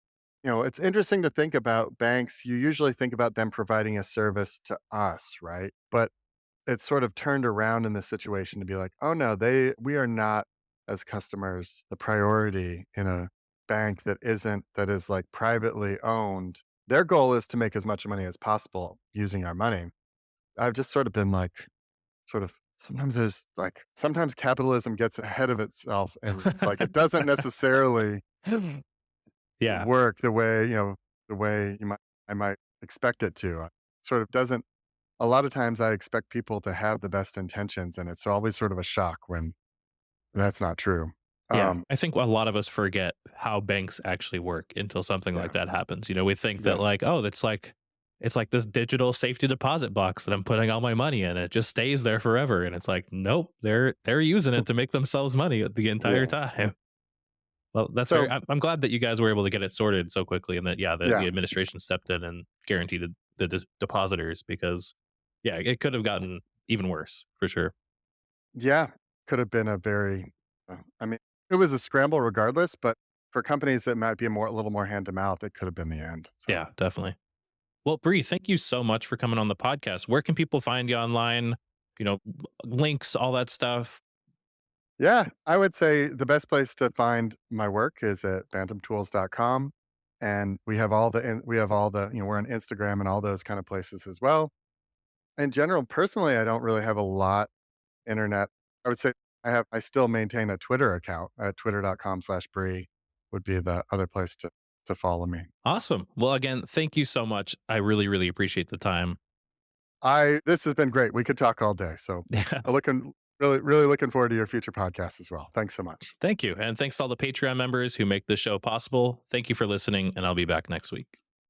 it's interesting to think about banks. You usually think about them providing a service to us, right? But it's sort of turned around in this situation to be like, "Oh, no, we are not, as customers, the priority in a bank that is, like, privately owned. Their goal is to make as much money as possible using our money." I've just sort of been like, sort of sometimes capitalism gets ahead of itself and, like, it doesn't necessarily Yeah. work the way I might expect it to. Sort of doesn't a lot of times I expect people to have the best intentions, and it's always sort of a shock when that's not true. Yeah, Um, I think a lot of us forget how banks actually work until something like yeah, that happens. We think that yeah, like, oh, it's like this digital safety deposit box that I'm putting all my money in. It just stays there forever. And it's like, nope, they're using it to make themselves money the entire yeah. time. Well, that's very. So, I'm glad that you guys were able to get it sorted so quickly, and that yeah, the yeah, administration stepped in and guaranteed the depositors because yeah, it could have gotten even worse for sure. yeah, could have been a very I mean, it was a scramble regardless, but for companies that might be a little more hand to mouth, it could have been the end. So, Yeah, definitely. Well, Bree, thank you so much for coming on the podcast. Where can people find you online? Links, all that stuff. yeah, I would say the best place to find my work is at bantamtools.com, and we have all the, we're on Instagram and all those kind of places as well. In general, personally, I don't really have a lot internet. I would say I still maintain a Twitter account at twitter.com/Bre would be the other place to follow me. Awesome. Well, again, thank you so much. I really, really appreciate the time. This has been great. We could talk all day. So Yeah. really looking forward to your future podcasts as well. Thanks so much. Thank you. And thanks to all the Patreon members who make this show possible. Thank you for listening, and I'll be back next week.